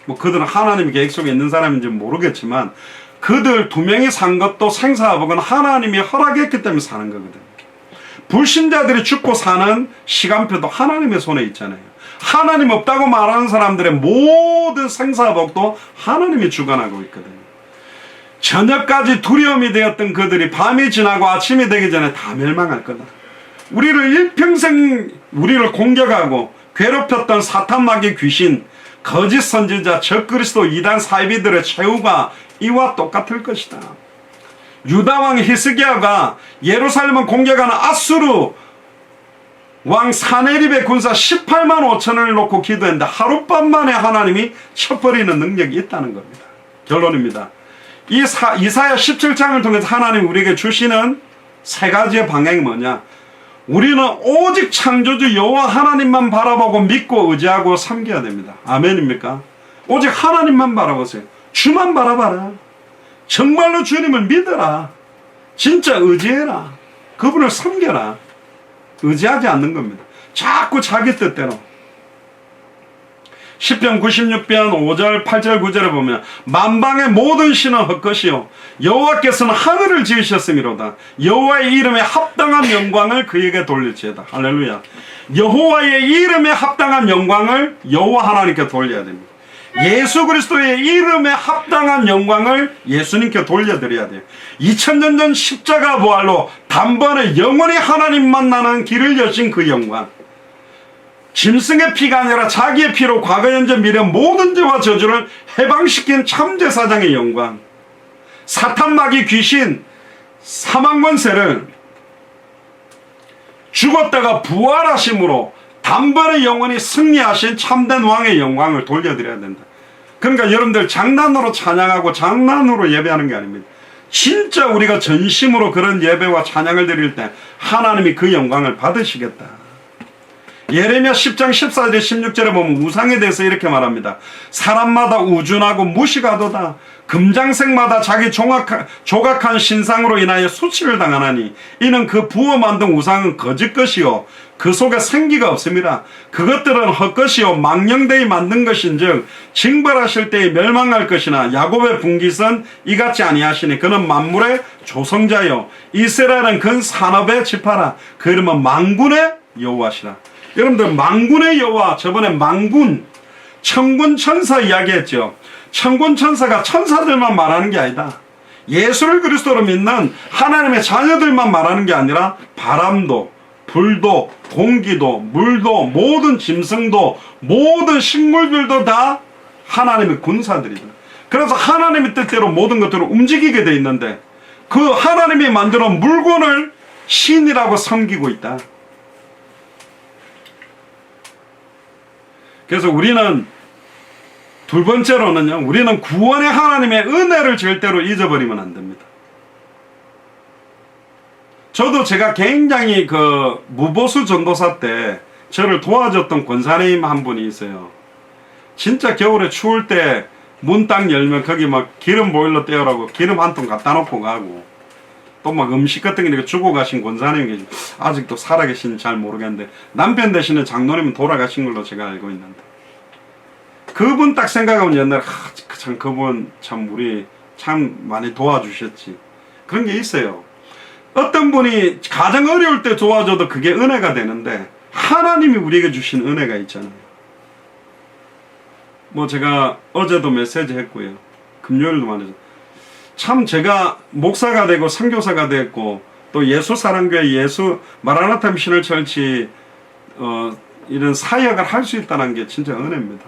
뭐 그들은 하나님의 계획 속에 있는 사람인지 모르겠지만 그들 2명이 산 것도 생사화복은 하나님이 허락했기 때문에 사는 거거든요. 불신자들이 죽고 사는 시간표도 하나님의 손에 있잖아요. 하나님 없다고 말하는 사람들의 모든 생사복도 하나님이 주관하고 있거든요. 저녁까지 두려움이 되었던 그들이 밤이 지나고 아침이 되기 전에 다 멸망할 거다. 우리를 일평생 우리를 공격하고 괴롭혔던 사탄 마귀 귀신, 거짓 선지자, 적그리스도 이단 사이비들의 최후가 이와 똑같을 것이다. 유다왕 히스기야가 예루살렘을 공격하는 아수르 왕 사네립의 군사 18만 5천을 놓고 기도했는데 하룻밤 만에 하나님이 쳐버리는 능력이 있다는 겁니다. 결론입니다. 이사야 17장을 통해서 하나님이 우리에게 주시는 3가지의 방향이 뭐냐? 우리는 오직 창조주 여호와 하나님만 바라보고 믿고 의지하고 섬겨야 됩니다. 아멘입니까? 오직 하나님만 바라보세요. 주만 바라봐라. 정말로 주님을 믿어라. 진짜 의지해라. 그분을 섬겨라. 의지하지 않는 겁니다. 자꾸 자기 뜻대로. 시편 96편 5절 8절 9절에 보면 만방의 모든 신은 헛것이요 여호와께서는 하늘을 지으셨음이로다. 여호와의 이름에 합당한 영광을 그에게 돌릴지어다. 할렐루야. 여호와의 이름에 합당한 영광을 여호와 하나님께 돌려야 됩니다. 예수 그리스도의 이름에 합당한 영광을 예수님께 돌려드려야 돼요. 2000년 전 십자가 부활로 단번에 영원히 하나님 만나는 길을 여신 그 영광, 짐승의 피가 아니라 자기의 피로 과거 현재 미래 모든 죄와 저주를 해방시킨 참제사장의 영광, 사탄 마귀 귀신 사망 권세를 죽었다가 부활하심으로 단번에 영원히 승리하신 참된 왕의 영광을 돌려드려야 된다. 그러니까 여러분들 장난으로 찬양하고 장난으로 예배하는 게 아닙니다. 진짜 우리가 전심으로 그런 예배와 찬양을 드릴 때 하나님이 그 영광을 받으시겠다. 예레미야 10장 14절 16절에 보면 우상에 대해서 이렇게 말합니다. 사람마다 우준하고 무시가도다. 금장색마다 자기 조각한 신상으로 인하여 수치를 당하나니 이는 그 부어 만든 우상은 거짓 것이요 그 속에 생기가 없습니다. 그것들은 헛것이요 망령되이 만든 것인즉 징벌하실 때에 멸망할 것이나 야곱의 분깃은 이같이 아니하시니 그는 만물의 조성자요 이스라엘은 근 산업의 지파라. 그 이름은 만군의 여호와시라. 여러분들 만군의 여호와, 저번에 만군 천군 천사 이야기했죠. 천군 천사가 천사들만 말하는 게 아니다. 예수를 그리스도로 믿는 하나님의 자녀들만 말하는 게 아니라 바람도 불도 공기도 물도 모든 짐승도 모든 식물들도 다 하나님의 군사들이다. 그래서 하나님의 뜻대로 모든 것들을 움직이게 돼 있는데 그 하나님이 만들어 물건을 신이라고 섬기고 있다. 그래서 우리는 두 번째로는요, 우리는 구원의 하나님의 은혜를 절대로 잊어버리면 안 됩니다. 저도 제가 굉장히 그 무보수 전도사 때 저를 도와줬던 권사님 한 분이 있어요. 진짜 겨울에 추울 때 문 딱 열면 거기 막 기름 보일러 떼우라고 기름 한 통 갖다 놓고 가고 또 막 음식 같은 게 이렇게 주고 가신 권사님이 아직도 살아계신지 잘 모르겠는데 남편 대신에 장로님은 돌아가신 걸로 제가 알고 있는데 그분 딱 생각하면 옛날에 참 그분 참 우리 참 많이 도와주셨지. 그런 게 있어요. 어떤 분이 가장 어려울 때 도와줘도 그게 은혜가 되는데 하나님이 우리에게 주신 은혜가 있잖아요. 뭐 제가 어제도 메시지 했고요. 금요일도 말이죠. 참 제가 목사가 되고 선교사가 됐고 또 예수사랑교회 예수 마라나타 미션을 철치 이런 사역을 할 수 있다는 게 진짜 은혜입니다.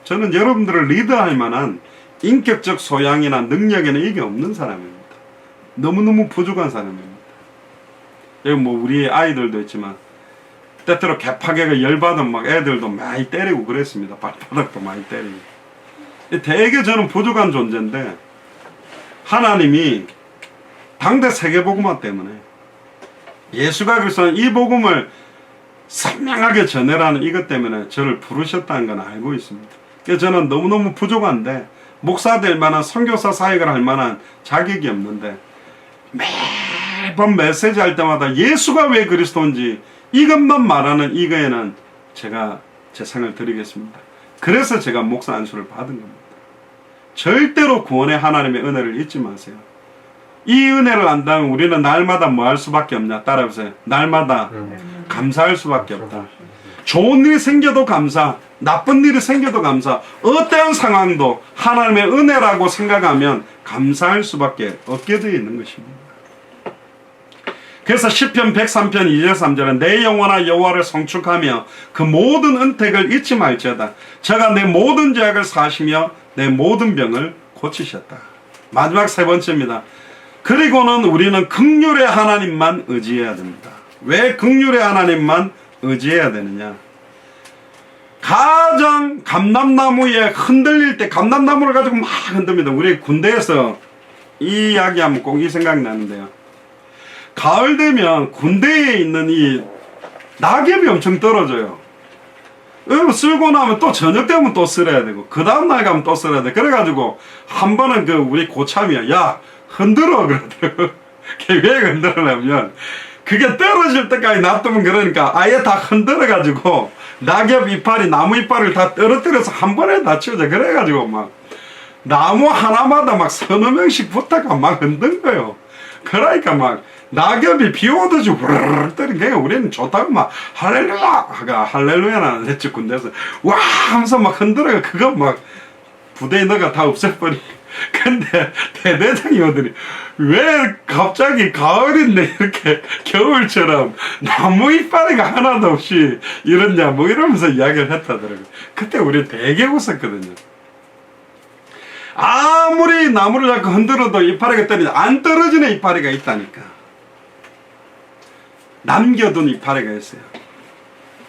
저는 여러분들을 리드할 만한 인격적 소양이나 능력에는 이게 없는 사람입니다. 너무너무 부족한 사람입니다. 여기 뭐 우리 아이들도 있지만 때때로 개파개가 열받으면 막 애들도 많이 때리고 그랬습니다. 발바닥도 많이 때리고. 되게 저는 부족한 존재인데 하나님이 당대 세계복음화 때문에 예수가 그래서 이 복음을 선명하게 전해라는 이것 때문에 저를 부르셨다는 건 알고 있습니다. 그래서 저는 너무너무 부족한데 목사 될 만한 선교사 사역을 할 만한 자격이 없는데 매번 메시지 할 때마다 예수가 왜 그리스도인지 이것만 말하는 이거에는 제가 재상을 드리겠습니다. 그래서 제가 목사 안수를 받은 겁니다. 절대로 구원의 하나님의 은혜를 잊지 마세요. 이 은혜를 안다면 우리는 날마다 뭐 할 수밖에 없냐? 따라해보세요. 날마다 감사할 수밖에 없다. 좋은 일이 생겨도 감사, 나쁜 일이 생겨도 감사, 어떠한 상황도 하나님의 은혜라고 생각하면 감사할 수밖에 없게 되어 있는 것입니다. 그래서 시편 103편 2절 3절은 내 영혼아 여호와를 성축하며 그 모든 은택을 잊지 말지어다. 저가 내 모든 죄악을 사시며 내 모든 병을 고치셨다. 마지막 세 번째입니다. 그리고는 우리는 긍휼의 하나님만 의지해야 됩니다. 왜 긍휼의 하나님만 의지해야 되느냐? 가장 감람나무에 흔들릴 때 감람나무를 가지고 막 흔듭니다. 우리 군대에서 이 이야기하면 꼭 이 생각이 나는데요. 가을 되면 군대에 있는 이 낙엽이 엄청 떨어져요. 쓸고 나면 또 저녁 되면 또 쓸어야 되고 그 다음날 가면 또 쓸어야 돼. 그래가지고 한 번은 그 우리 고참이야. 야 흔들어 그러더라고. 왜 흔들으냐면 그게 떨어질 때까지 놔두면 그러니까 아예 다 흔들어가지고 낙엽 이파리 나무 이파리를 다 떨어뜨려서 한 번에 다 치우자. 그래가지고 막 나무 하나마다 막 서너 명씩 붙어가 막 흔든 거예요. 그러니까 막 낙엽이 비 오듯이 후루룩 떨어지니까 우리는 좋다고 막 할렐루야는 했지. 군대에서 와 하면서 막 흔들어가 그거 막 부대에 넣어가 다 없애버리. 근데 대대장이 오더니 왜 갑자기 가을인데 이렇게 겨울처럼 나무 이파리가 하나도 없이 이러냐 뭐 이러면서 이야기를 했다더라고요. 그때 우리 되게 웃었거든요. 아무리 나무를 자꾸 흔들어도 이파리가 떨어지지 안 떨어지는 이파리가 있다니까. 남겨둔 이파리가 있어요.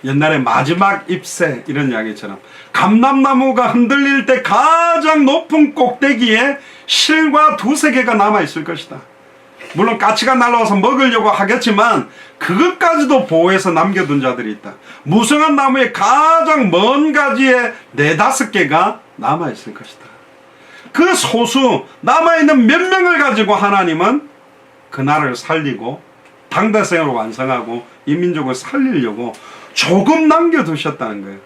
옛날에 마지막 잎새 이런 이야기처럼 감람나무가 흔들릴 때 가장 높은 꼭대기에 실과 두세 개가 남아있을 것이다. 물론 까치가 날아와서 먹으려고 하겠지만 그것까지도 보호해서 남겨둔 자들이 있다. 무성한 나무의 가장 먼 가지에 네다섯 개가 남아있을 것이다. 그 소수 남아있는 몇 명을 가지고 하나님은 그 나라를 살리고 당대생을 완성하고 이 민족을 살리려고 조금 남겨두셨다는 거예요.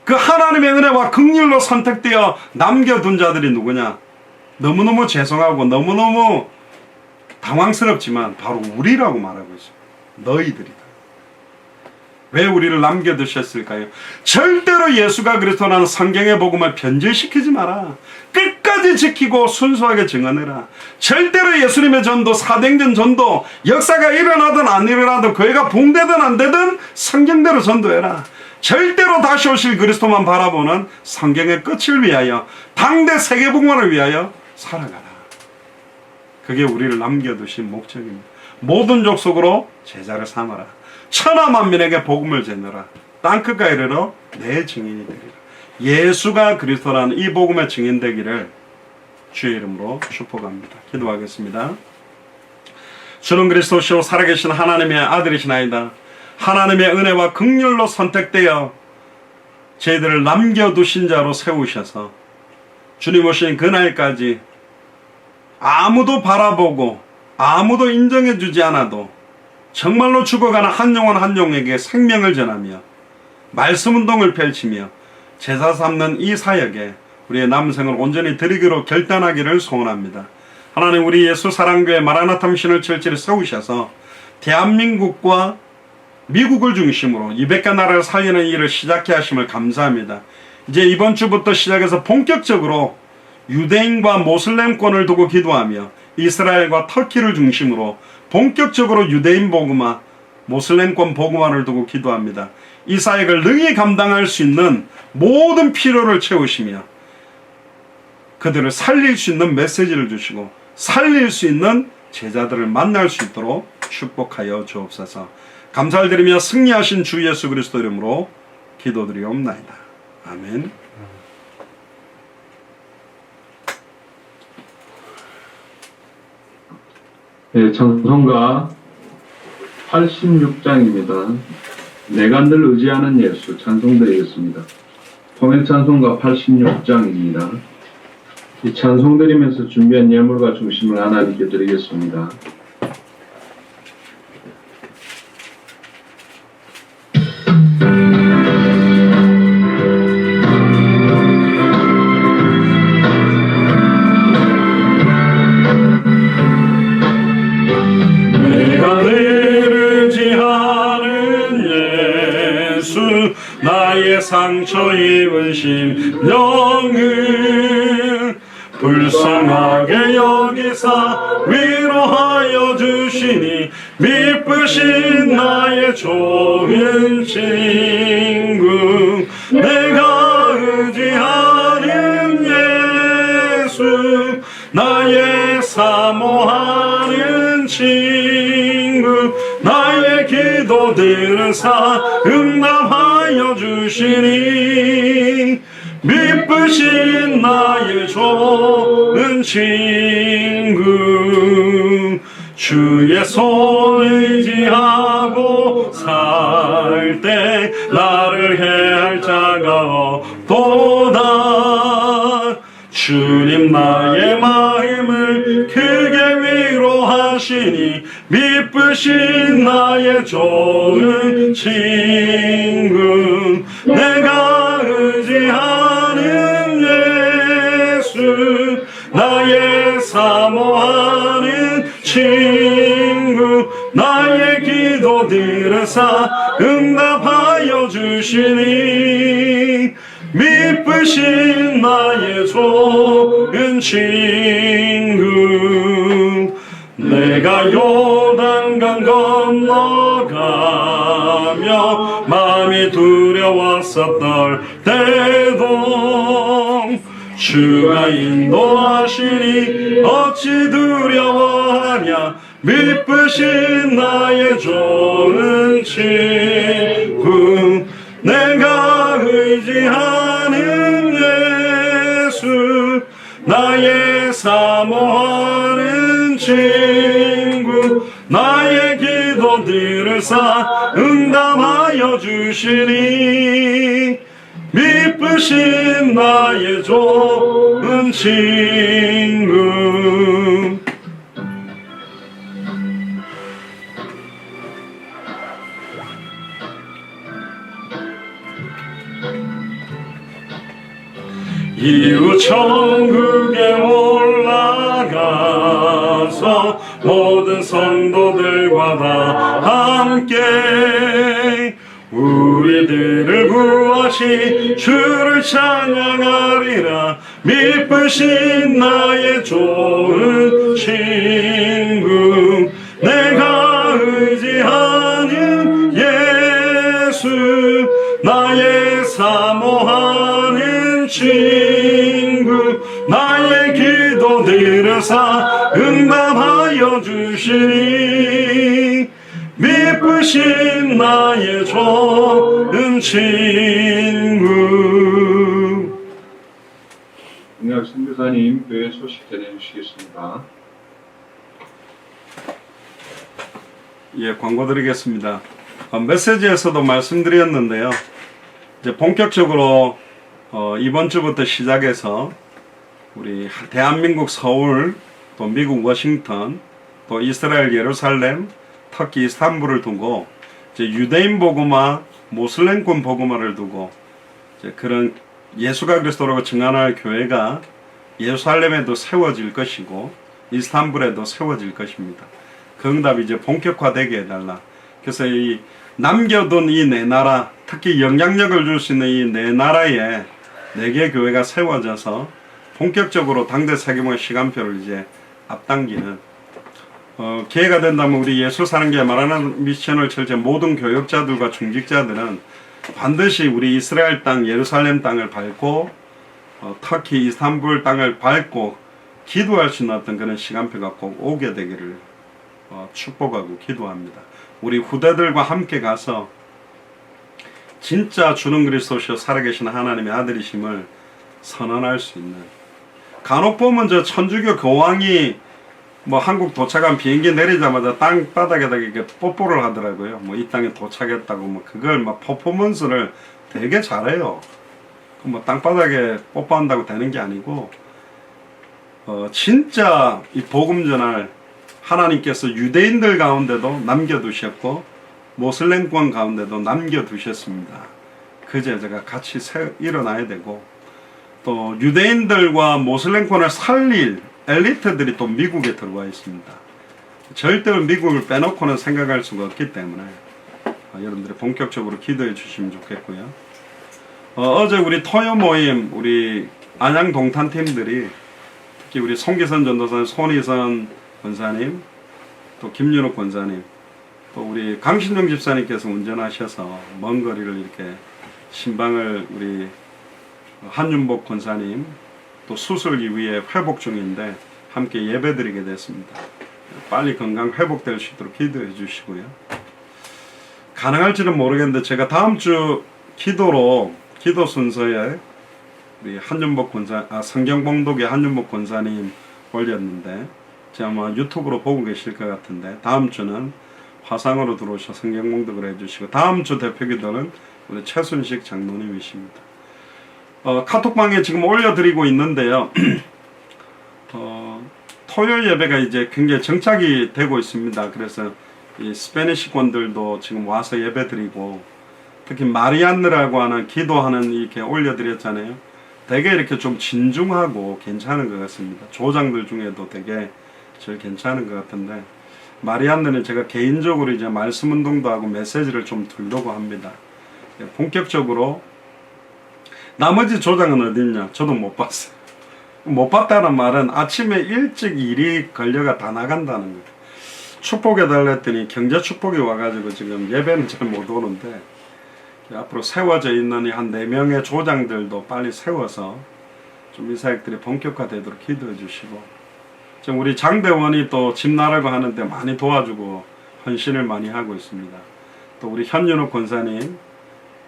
그 하나님의 은혜와 긍휼로 선택되어 남겨둔 자들이 누구냐? 너무너무 죄송하고 너무너무 당황스럽지만 바로 우리라고 말하고 있어요. 너희들이다. 왜 우리를 남겨두셨을까요? 절대로 예수가 그리스도라는 성경의 복음을 변질시키지 마라. 끝까지 지키고 순수하게 증언해라. 절대로 예수님의 전도, 사도행전 전도, 역사가 일어나든 안 일어나든 교회가 붕대든 안 되든 성경대로 전도해라. 절대로 다시 오실 그리스도만 바라보는 성경의 끝을 위하여 당대 세계복음화를 위하여 살아가라. 그게 우리를 남겨두신 목적입니다. 모든 족속으로 제자를 삼아라. 천하 만민에게 복음을 전하라. 땅끝까지 이르러 내 증인이 되리라. 예수가 그리스도라는 이 복음의 증인 되기를 주의 이름으로 축복합니다. 기도하겠습니다. 주는 그리스도시요 살아계신 하나님의 아들이시나이다. 하나님의 은혜와 긍휼로 선택되어 저희들을 남겨두신 자로 세우셔서 주님 오신 그날까지 아무도 바라보고 아무도 인정해주지 않아도 정말로 죽어가는 한 영혼 한 영에게 생명을 전하며 말씀운동을 펼치며 제사 삼는 이 사역에 우리의 남생을 온전히 드리기로 결단하기를 소원합니다. 하나님, 우리 예수 사랑교회 마라나타 미션을 철저히 세우셔서 대한민국과 미국을 중심으로 200개 나라를 살리는 일을 시작해 하심을 감사합니다. 이제 이번 주부터 시작해서 본격적으로 유대인과 모슬렘권을 두고 기도하며 이스라엘과 터키를 중심으로 본격적으로 유대인 복음화, 모슬렘권 복음화를 두고 기도합니다. 이 사역을 능히 감당할 수 있는 모든 필요를 채우시며 그들을 살릴 수 있는 메시지를 주시고 살릴 수 있는 제자들을 만날 수 있도록 축복하여 주옵소서. 감사를 드리며 승리하신 주 예수 그리스도 이름으로 기도드리옵나이다. 아멘. 네, 찬송가 86장입니다. 내가 늘 의지하는 예수 찬송드리겠습니다. 통일찬송가 86장입니다. 이 찬송드리면서 준비한 예물과 중심을 하나님께 드리겠습니다. 내가 늘 의지하는 예수 나의 상처 입은 심령을 불쌍하게 여기사 위로하여 주시니 미쁘신 나의 좋은 친구 내가 의지하는 예수 나의 사모하는 친구 나의 기도 들으사 응답하여 주시니 미쁘신 나의 좋은 친구 주의 손 의지하고 살 때 나를 해할 자가 없도다 주님 나의 마음을 크게 위로하시니 미쁘신 나의 좋은 친구 내가 의지하는 예수 나의 사모하는 친구 나의 기도 들으사 응답하여 주시니 미쁘신 나의 좋은 친구 내가 요단강 건너가며 마음이 두려웠었던 때도 주가 인도하시니 어찌 두려워하냐 미쁘신 나의 좋은 친구 내가 의지하는 예수 나의 사모하는 친구 나의 기도 들으사 응답하여 주시니 미쁘신 나의 좋은 친구 이후 천국에 올라가서 모든 성도들과 다 함께 우리들을 구하시 주를 찬양하리라 미쁘신 나의 좋은 친구 내가 의지하는 예수 나의 사모하는 친구 나의 기도 들으사 응답하여 주시니 미쁘신 나의 좋은 친구 동약 선교사님 교회 소식 전해주시겠습니다. 예, 광고 드리겠습니다. 메시지에서도 말씀드렸는데요. 이제 본격적으로 이번 주부터 시작해서 우리 대한민국 서울, 또 미국 워싱턴, 또 이스라엘 예루살렘, 터키 이스탄불을 두고 이제 유대인 복음화, 모슬렘권 복음화를 두고 이제 그런 예수가 그리스도라고 증언할 교회가 예루살렘에도 세워질 것이고 이스탄불에도 세워질 것입니다. 그 응답이 이제 본격화되게 해달라. 그래서 이 남겨둔 이 네 나라, 특히 영향력을 줄 수 있는 이 네 나라에 4개 교회가 세워져서 본격적으로 당대 세계문화 시간표를 이제 앞당기는 기회가 된다면 우리 예수사랑교회 말하는 미션을 철저히 모든 교역자들과 중직자들은 반드시 우리 이스라엘 땅, 예루살렘 땅을 밟고 터키, 이스탄불 땅을 밟고 기도할 수 있는 어떤 그런 시간표가 꼭 오게 되기를 축복하고 기도합니다. 우리 후대들과 함께 가서 진짜 주는 그리스도시요 살아계신 하나님의 아들이심을 선언할 수 있는, 간혹 보면 저 천주교 교황이 뭐 한국 도착한 비행기 내리자마자 땅바닥에다가 이렇게 뽀뽀를 하더라고요. 뭐 이 땅에 도착했다고 뭐 그걸 막 퍼포먼스를 되게 잘해요. 뭐 땅바닥에 뽀뽀한다고 되는 게 아니고 진짜 이 복음 전할 하나님께서 유대인들 가운데도 남겨두셨고 모슬렘권 가운데도 남겨두셨습니다. 그 제자가 같이 일어나야 되고 또 유대인들과 모슬렘권을 살릴 엘리트들이 또 미국에 들어와 있습니다. 절대로 미국을 빼놓고는 생각할 수가 없기 때문에 여러분들이 본격적으로 기도해 주시면 좋겠고요. 어제 우리 토요 모임 우리 안양 동탄 팀들이 특히 우리 송기선 전도사님, 손희선 권사님, 또 김윤욱 권사님, 또 우리 강신영 집사님께서 운전하셔서 먼 거리를 이렇게 신방을 우리 한윤복 권사님 또 수술 이후에 회복 중인데 함께 예배드리게 됐습니다. 빨리 건강 회복될 수 있도록 기도해 주시고요. 가능할지는 모르겠는데 제가 다음 주 기도 순서에 우리 한윤복 권사, 성경봉독의 한윤복 권사님 올렸는데 제가 아마 유튜브로 보고 계실 것 같은데 다음 주는 화상으로 들어오셔 성경봉독을 해주시고 다음 주 대표기도는 우리 최순식 장로님이십니다. 카톡방에 지금 올려드리고 있는데요. 토요일 예배가 이제 굉장히 정착이 되고 있습니다. 그래서 이 스페니시권들도 지금 와서 예배드리고 특히 마리안느라고 하는 기도하는 이렇게 올려드렸잖아요. 되게 이렇게 좀 진중하고 괜찮은 것 같습니다. 조장들 중에도 되게 제일 괜찮은 것 같은데 마리안느는 제가 개인적으로 이제 말씀 운동도 하고 메시지를 좀 들려고 합니다. 본격적으로 나머지 조장은 어딨냐? 저도 못 봤어요. 못 봤다는 말은 아침에 일찍 일이 걸려가 다 나간다는 거예요. 축복해달라 했더니 경제 축복이 와가지고 지금 예배는 잘 못 오는데 앞으로 세워져 있는 한 4명의 조장들도 빨리 세워서 좀 이 사역들이 본격화되도록 기도해 주시고 지금 우리 장대원이 또 집 나라고 하는데 많이 도와주고 헌신을 많이 하고 있습니다. 또 우리 현윤욱 권사님,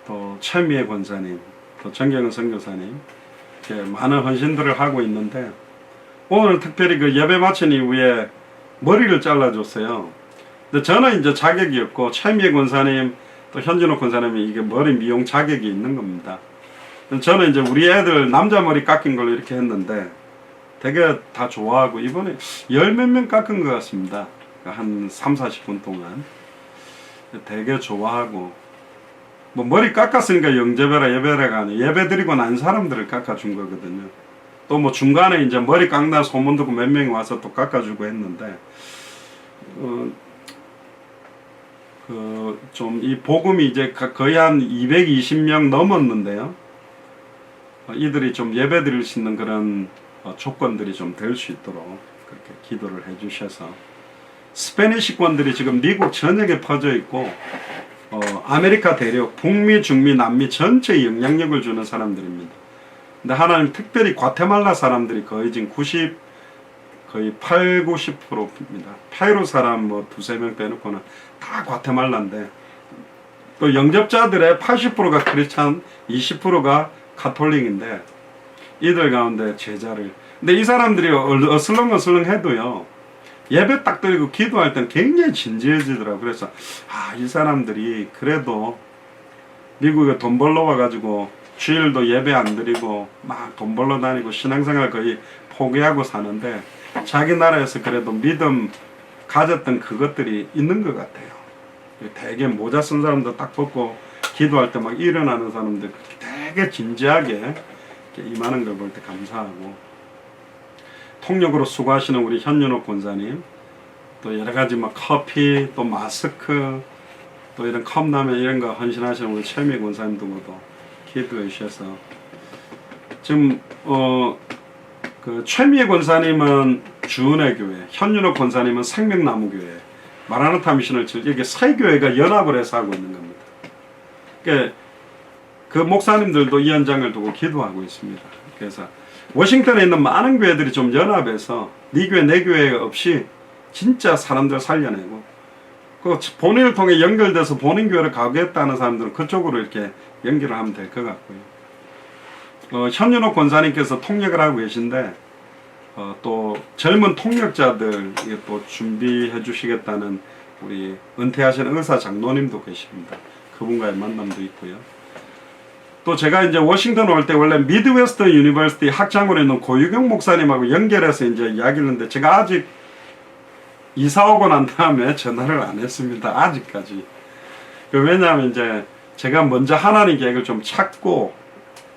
또 최미애 권사님, 또 정경은 선교사님 이렇게 많은 헌신들을 하고 있는데 오늘 특별히 그 예배 마친 이후에 머리를 잘라줬어요. 근데 저는 이제 자격이 없고 최미애 권사님 또 현진욱 권사님이 이게 머리 미용 자격이 있는 겁니다. 저는 이제 우리 애들 남자 머리 깎인 걸로 이렇게 했는데 되게 다 좋아하고 이번에 열 몇 명 깎은 것 같습니다. 한 3-40분 동안 되게 좋아하고 뭐 머리 깎았으니까 영재배라 예배라가 아니에요. 예배 드리고 난 사람들을 깎아준 거거든요. 또 뭐 중간에 이제 머리 깎나 소문 듣고 몇 명이 와서 또 깎아주고 했는데 좀 이 복음이 이제 거의 한 220명 넘었는데요. 이들이 좀 예배 드릴 수 있는 그런 조건들이 좀 될 수 있도록 그렇게 기도를 해 주셔서 스페니시권들이 지금 미국 전역에 퍼져 있고 아메리카 대륙, 북미, 중미, 남미 전체에 영향력을 주는 사람들입니다. 근데 하나님 특별히 과테말라 사람들이 거의 지금 거의 80-90%입니다. 페루 사람 뭐 2-3명 빼놓고는 다 과테말라인데 또 영접자들의 80%가 크리스찬, 20%가 가톨릭인데 이들 가운데 제자를 근데 이 사람들이 어슬렁어슬렁 해도요 예배 딱 드리고 기도할 때는 굉장히 진지해지더라고요. 그래서 이 사람들이 그래도 미국에 돈 벌러 와가지고 주일도 예배 안 드리고 막 돈 벌러 다니고 신앙생활 거의 포기하고 사는데 자기 나라에서 그래도 믿음 가졌던 그것들이 있는 것 같아요. 되게 모자 쓴 사람도 딱 벗고 기도할 때 막 일어나는 사람들 되게 진지하게 임하는 걸 볼 때 감사하고 통역으로 수고하시는 우리 현윤옥 권사님 또 여러가지 막 커피 또 마스크 또 이런 컵라면 이런 거 헌신하시는 우리 최미 권사님도 기도해 주셔서 지금 그 최미애 권사님은 주은혜 교회, 현윤옥 권사님은 생명나무 교회, 마라나타 미션을 이렇게 세 교회가 연합을 해서 하고 있는 겁니다. 그러니까 그 목사님들도 이 현장을 두고 기도하고 있습니다. 그래서 워싱턴에 있는 많은 교회들이 좀 연합해서 네 교회 내 교회 없이 진짜 사람들 살려내고 그 본인을 통해 연결돼서 본인 교회를 가겠다는 사람들은 그쪽으로 이렇게 연결을 하면 될 것 같고요. 현윤옥 권사님께서 통역을 하고 계신데 또 젊은 통역자들 이게 또 준비해 주시겠다는 우리 은퇴하신 의사 장로님도 계십니다. 그분과의 만남도 있고요. 또 제가 이제 워싱턴 올 때 원래 미드웨스턴 유니버시티 학장으로 있는 고유경 목사님하고 연결해서 이제 이야기를 했는데 제가 아직 이사 오고 난 다음에 전화를 안 했습니다. 아직까지. 왜냐하면 이제 제가 먼저 하나님 계획을 좀 찾고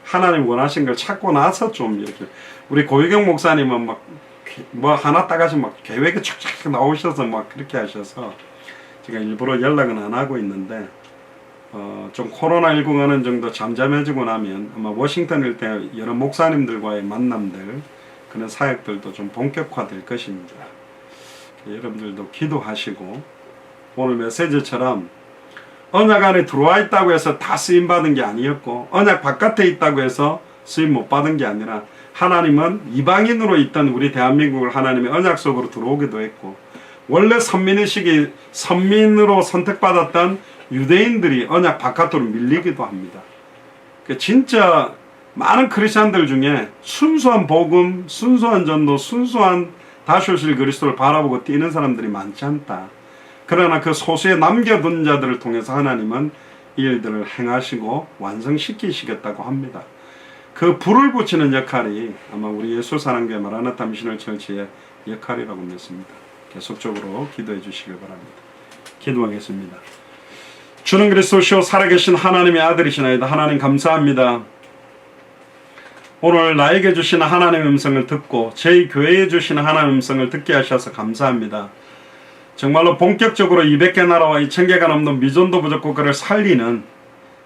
하나님 원하신 걸 찾고 나서 좀 이렇게 우리 고유경 목사님은 막 뭐 하나 따가지 막 계획이 촥촥 나오셔서 막 그렇게 하셔서 제가 일부러 연락은 안 하고 있는데 좀 코로나19가 어느 정도 잠잠해지고 나면 아마 워싱턴 일대 여러 목사님들과의 만남들 그런 사역들도 좀 본격화될 것입니다. 여러분들도 기도하시고 오늘 메시지처럼 언약 안에 들어와 있다고 해서 다 쓰임 받은 게 아니었고 언약 바깥에 있다고 해서 쓰임 못 받은 게 아니라 하나님은 이방인으로 있던 우리 대한민국을 하나님의 언약 속으로 들어오기도 했고 원래 선민의식이 선민으로 선택받았던 유대인들이 언약 바깥으로 밀리기도 합니다. 진짜 많은 크리스찬들 중에 순수한 복음, 순수한 전도, 순수한 다시 오실 그리스도를 바라보고 뛰는 사람들이 많지 않다. 그러나 그 소수의 남겨둔 자들을 통해서 하나님은 이 일들을 행하시고 완성시키시겠다고 합니다. 그 불을 붙이는 역할이 아마 우리 예수사랑교회 마라나타 미셔널 처치의 역할이라고 믿습니다. 계속적으로 기도해 주시길 바랍니다. 기도하겠습니다. 주는 그리스도시요 살아계신 하나님의 아들이시나이다. 하나님 감사합니다. 오늘 나에게 주시는 하나님의 음성을 듣고 저희 교회에 주시는 하나님의 음성을 듣게 하셔서 감사합니다. 정말로 본격적으로 200개 나라와 2000개가 넘는 미전도 부족 국가를 살리는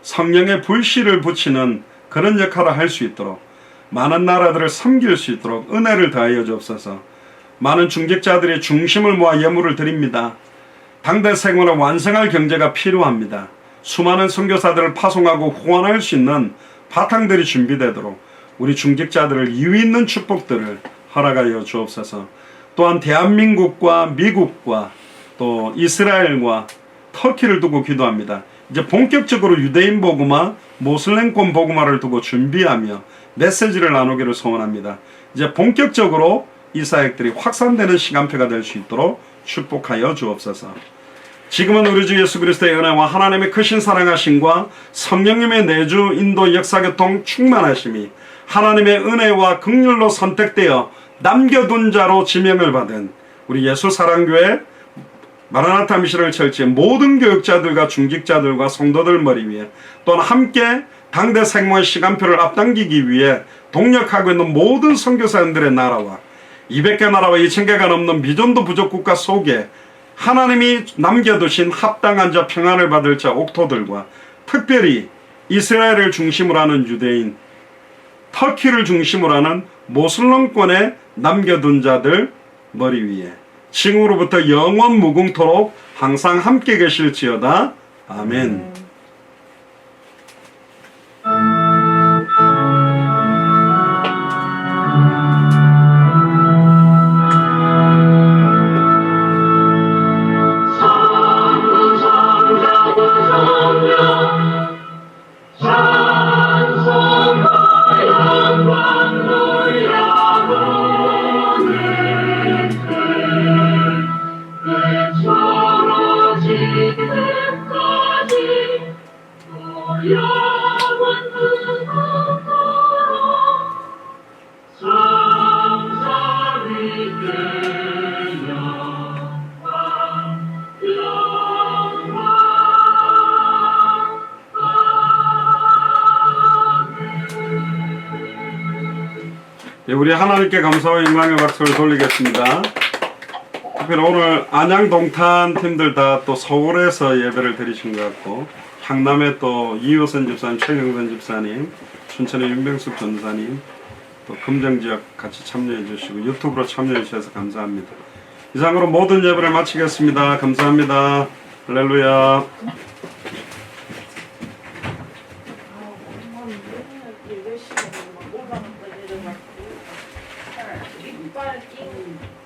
성령의 불씨를 붙이는 그런 역할을 할 수 있도록 많은 나라들을 섬길 수 있도록 은혜를 더하여 주옵소서. 많은 중직자들의 중심을 모아 예물을 드립니다. 당대 생활을 완성할 경제가 필요합니다. 수많은 선교사들을 파송하고 후원할 수 있는 바탕들이 준비되도록 우리 중직자들을 이유 있는 축복들을 허락하여 주옵소서. 또한 대한민국과 미국과 또 이스라엘과 터키를 두고 기도합니다. 이제 본격적으로 유대인 복음화, 모슬렘권 복음화를 두고 준비하며 메시지를 나누기를 소원합니다. 이제 본격적으로 이 사역들이 확산되는 시간표가 될 수 있도록 축복하여 주옵소서. 지금은 우리 주 예수 그리스도의 은혜와 하나님의 크신 사랑하심과 성령님의 내주 인도 역사교통 충만하심이 하나님의 은혜와 긍휼로 선택되어 남겨둔 자로 지명을 받은 우리 예수사랑교회 마라나타 미셔널 처치의 모든 교육자들과 중직자들과 성도들 머리 위에 또한 함께 당대 생모의 시간표를 앞당기기 위해 동력하고 있는 모든 선교사님들의 나라와 200개 나라와 2000개가 넘는 미전도 부족 국가 속에 하나님이 남겨두신 합당한 자 평안을 받을 자 옥토들과 특별히 이스라엘을 중심으로 하는 유대인, 터키를 중심으로 하는 모슬렘권에 남겨둔 자들 머리 위에 지금으로부터 영원 무궁토록 항상 함께 계실지어다. 아멘. 우리 하나님께 감사와 영광의 박수를 돌리겠습니다. 특별히 오늘 안양 동탄 팀들 다 또 서울에서 예배를 드리신 것 같고 향남에 또 이효선 집사님, 최경선 집사님, 춘천의 윤병숙 전사님 또 금정지역 같이 참여해 주시고 유튜브로 참여해 주셔서 감사합니다. 이상으로 모든 예배를 마치겠습니다. 감사합니다. 할렐루야. 이빨 끼고